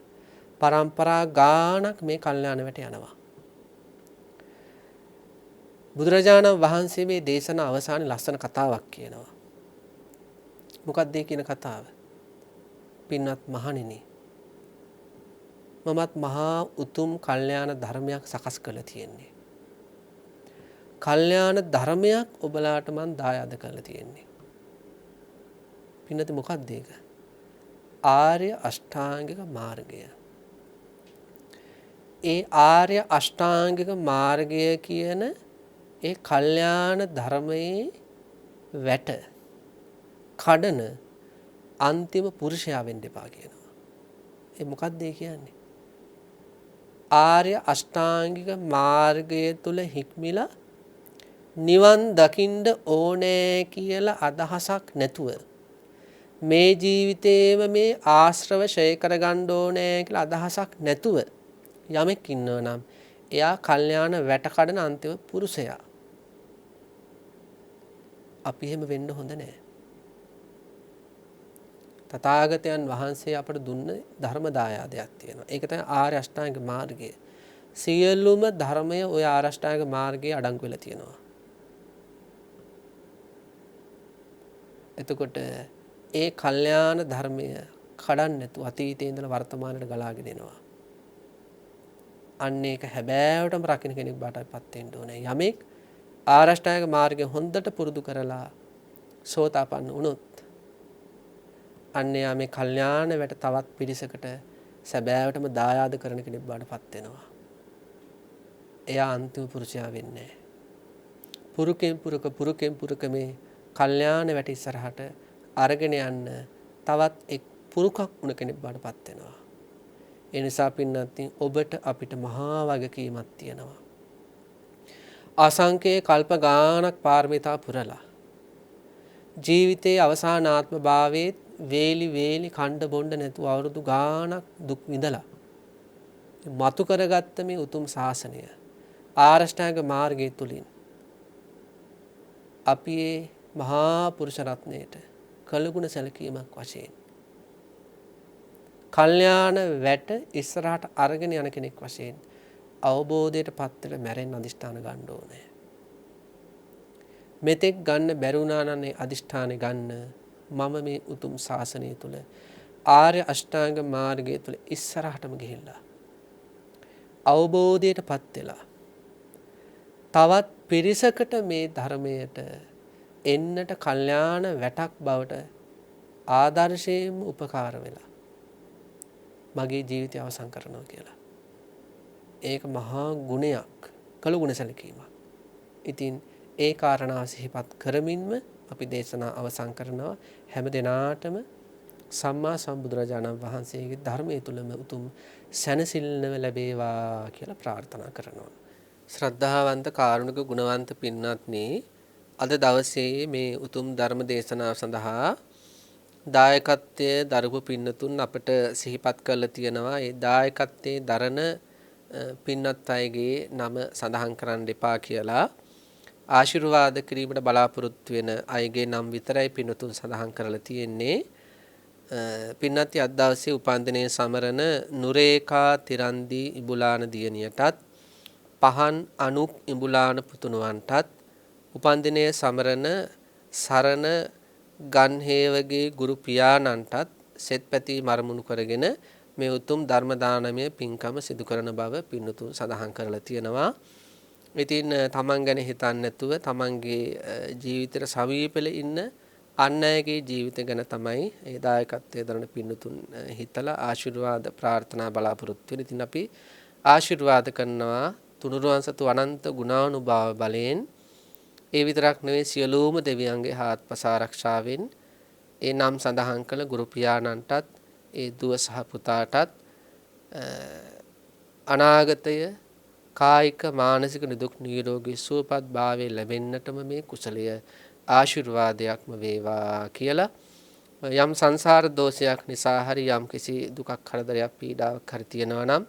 Speaker 1: පරම්පරා ගානක් මේ කල්යාණ වැට යනවා. බුදුරජාණන් වහන්සේ මේ දේශන අවසානයේ ලස්සන කතාවක් කියනවා. මොකක්ද ඒ කියන කතාව? පින්වත් මහණෙනි, මමත් මහා උතුම් කල්යාණ ධර්මයක් සකස් කරලා තියෙන්නේ. කල්යාණ ධර්මයක් ඔබලාට මම දායාද කරලා තියෙන්නේ. පින්නත මොකක්ද ඒක? ආර්ය අෂ්ටාංගික මාර්ගය. ඒ ආර්ය අෂ්ටාංගික මාර්ගය කියන ඒ කල්යාණ ධර්මයේ වැට කඩන අන්තිම පුරුෂයා වෙන්න එපා කියනවා. ඒ මොකක්ද ඒ කියන්නේ? ආර්ය අෂ්ටාංගික මාර්ගය තුල හික්මිලා නිවන් දකින්න ඕනේ කියලා අදහසක් නැතුව මේ ජීවිතේම මේ ආශ්‍රව ඡය කරගන්න ඕනේ කියලා අදහසක් නැතුව යමෙක් ඉන්නවා නම් එයා කල්යාණ වැට කඩන අන්තිම පුරුෂයා. අපි එහෙම වෙන්න හොඳ නැහැ. තථාගතයන් වහන්සේ අපට දුන්න ධර්ම දායාදයක් තියෙනවා. ඒක තමයි ආර්ය අෂ්ටාංග මාර්ගය. සියලුම ධර්මය ওই ආර්ය අෂ්ටාංග මාර්ගයේ අඩංගු වෙලා තියෙනවා. එතකොට ඒ කල්යාණ ධර්මය කඩන්න නැතුව අතීතයේ ඉඳලා වර්තමානයට ගලාගෙන එනවා. අන්න ඒක හැබෑවටම රකින්න කෙනෙක් බාටපත් වෙන්න ඕනේ. යමෙක් ආර්ය අෂ්ටාංග මාර්ගය හොඳට පුරුදු කරලා සෝතාපන්න වුණොත් අන්න යා මේ කල්යාණ වැට තවත් පිරිසකට සැබෑවටම දායාද කරන කෙනෙක් බාටපත් වෙනවා. එයා අන්තිම පුරුෂයා වෙන්නේ නැහැ. පුරුකෙන් පුරුක මේ කල්යාණ වැට ඉස්සරහට අරගෙන යන්න තවත් එක් පුරුකක් වුණ කෙනෙක් බාටපත් වෙනවා. ඒ නිසා පින්නත්නි ඔබට අපිට මහා වගකීමක් තියෙනවා. අසංකේ කල්ප ගානක් පාරමිතා පුරලා ජීවිතයේ අවසානාත්ම භාවයේ වේලි කණ්ඩ බොණ්ඩ නැතුව අවුරුදු ගානක් දුක් විඳලා මතු කරගත්ත මේ උතුම් ශාසනය ආර්ය අෂ්ටාංග මාර්ගය තුලින් අපි මේ මහා පුරුෂ රත්නයට කළගුණ සැලකීමක් වශයෙන් කල්යාණ වැට ඉස්සරහට අරගෙන යන කෙනෙක් වශයෙන් අවබෝධයට පත් වෙලා මැරෙන්න අදිෂ්ඨාන ගන්න ඕනේ. මෙතෙක් ගන්න බැරි වුණා නම් ඒ අදිෂ්ඨානෙ ගන්න මම මේ උතුම් ශාසනය තුල ආර්ය අෂ්ටාංග මාර්ගය තුල ඉස්සරහටම ගිහිල්ලා අවබෝධයට පත් වෙලා තවත් පිරිසකට මේ ධර්මයට එන්නට කල්යාණ වැටක් බවට ආදර්ශයෙන්ම උපකාර වෙලා මගේ ජීවිතය අවසන් කරනවා කියලා. ඒක මහා ගුණයක්, කළගුණ සැලකීමක්. ඉතින් ඒ කාරණාව සිහිපත් කරමින්ම අපි දේශනා අවසන් කරනවා. හැම දිනාටම සම්මා සම්බුදුරජාණන් වහන්සේගේ ධර්මයේ තුලම උතුම් සැනසෙල්ලම ලැබේවා කියලා ප්‍රාර්ථනා කරනවා. ශ්‍රද්ධාවන්ත කාරුණික ගුණවන්ත පින්වත්නි, අද දවසේ මේ උතුම් ධර්ම දේශනාව සඳහා දායකත්වයේ දරපු පින්නතුන් අපට සිහිපත් කරලා තියෙනවා. ඒ දායකත්වයේ දරන පින්නත් අයගේ නම සඳහන් කරන්න එපා කියලා ආශිර්වාද කිරීමට බලාපොරොත්තු වෙන අයගේ නම් විතරයි පින්නතුන් සඳහන් කරලා තියෙන්නේ. පින්නත් අද දවසේ උපන්දිනයේ සමරන නුරේකා තිරන්දි ඉඹුලාන දියණියටත් පහන් අනුක් ඉඹුලාන පුතුණුවන්ටත් උපන්දිනයේ සමරන සරණ ගන්හේවගේ ගුරු පියාණන්ටත් සෙත්පැති මරමුණු කරගෙන මේ උතුම් ධර්ම දානමය පින්කම සිදු කරන බව පින්නතුන් සඳහන් කරලා තියෙනවා. ඉතින් තමන් ගැන හිතන්නේ නැතුව තමන්ගේ ජීවිතේට සමීපෙල ඉන්න අන් අයගේ ජීවිත ගැන තමයි ඒ දායකත්වයේ දරන පින්නතුන් හිතලා ආශිර්වාද ප්‍රාර්ථනා බලාපොරොත්තු වෙන. ඉතින් අපි ආශිර්වාද කරනවා තුනුරුවන් සතු අනන්ත ගුණානුභාව බලයෙන් ඒ විතරක් නෙවෙයි සියලුම දෙවියන්ගේ හාත්පස ආරක්ෂාවෙන් ඒ නම් සඳහන් කළ ගුරු පියාණන්ටත් ඒ දුව සහ පුතාටත් අනාගතය කායික මානසික නිදුක් නිරෝගී සුවපත් භාවය ලැබෙන්නටම මේ කුසලය ආශිර්වාදයක්ම වේවා කියලා යම් සංසාර දෝෂයක් නිසා හරි යම් කිසි දුකක් කරදරයක් පීඩාවක් හරි තියෙනවා නම්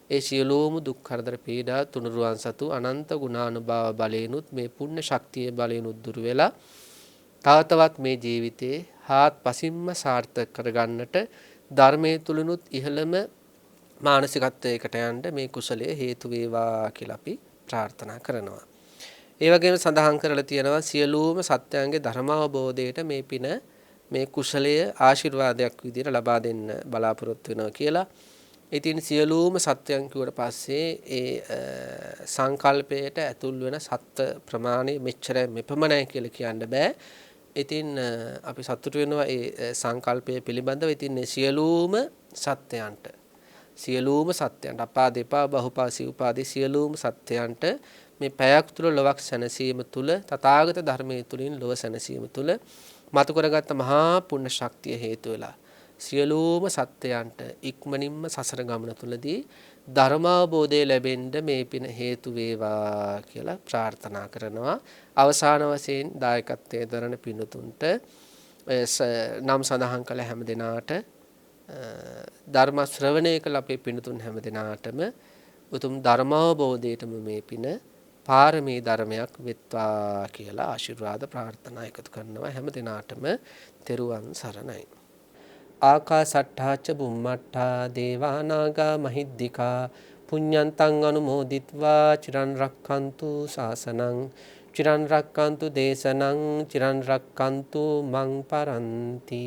Speaker 1: ඒ සියලුම දුක් කරදර පීඩා තුනුරුවන් සතු අනන්ත ගුණානුභාව බලයෙන්ුත් මේ පුණ්‍ය ශක්තිය බලයෙන්ුත් දුර වෙලා තවතවත් මේ ජීවිතේ හාත්පසින්ම සාර්ථක කරගන්නට ධර්මයේ තුලිනුත් ඉහළම මානසිකත්වයකට යන්න මේ කුසලය හේතු වේවා කියලා අපි ප්‍රාර්ථනා කරනවා. ඒ වගේම සඳහන් කරලා තියෙනවා සියලුම සත්‍යයන්ගේ ධර්මාවබෝධයට මේ පින මේ කුසලය ආශිර්වාදයක් විදිහට ලබා දෙන්න බලාපොරොත්තු වෙනවා කියලා. ඉතින් සියලුම සත්‍යයන් කිව්වට පස්සේ ඒ සංකල්පයට ඇතුල් වෙන සත්ත්ව ප්‍රමාණය මෙච්චරයි මෙපමණයි කියලා කියන්න බෑ. ඉතින් අපි සතුටු වෙනවා ඒ සංකල්පය පිළිබඳව. ඉතින් සියලුම සත්‍යයන්ට අපා දෙපා බහුපා සිව්පාදී සියලුම සත්‍යයන්ට මේ පැයක් තුල ලොවක් සැනසීම තුල තථාගත ධර්මයේ තුලින් ලොව සැනසීම තුල මතු කරගත්ත මහා පුණ්‍ය ශක්තිය හේතු වෙලා සියලුම සත්‍යයන්ට ඉක්මනින්ම සසර ගමන තුලදී ධර්මාවබෝධය ලැබෙන්න මේ පින හේතු වේවා කියලා ප්‍රාර්ථනා කරනවා. අවසාන වශයෙන් දායකත්වයේ දරන පින්තුන්ට නම් සඳහන් කළ හැම දිනාට ධර්ම ශ්‍රවණය කළ අපේ පින්තුන් හැම දිනාටම උතුම් ධර්මාවබෝධයටම මේ පින පාරමී ධර්මයක් වෙත්වා කියලා ආශිර්වාද ප්‍රාර්ථනා එකතු කරනවා හැම දිනාටම තෙරුවන් සරණයි. ආකාසට්ඨාච බුම්මට්ඨා දේවානාගා මහිද්దికා පුඤ්ඤන්තං අනුමෝදිත්වා චිරන් රක්칸තු ශාසනං චිරන් රක්칸තු දේශනං චිරන් රක්칸තු මං පරන්ති.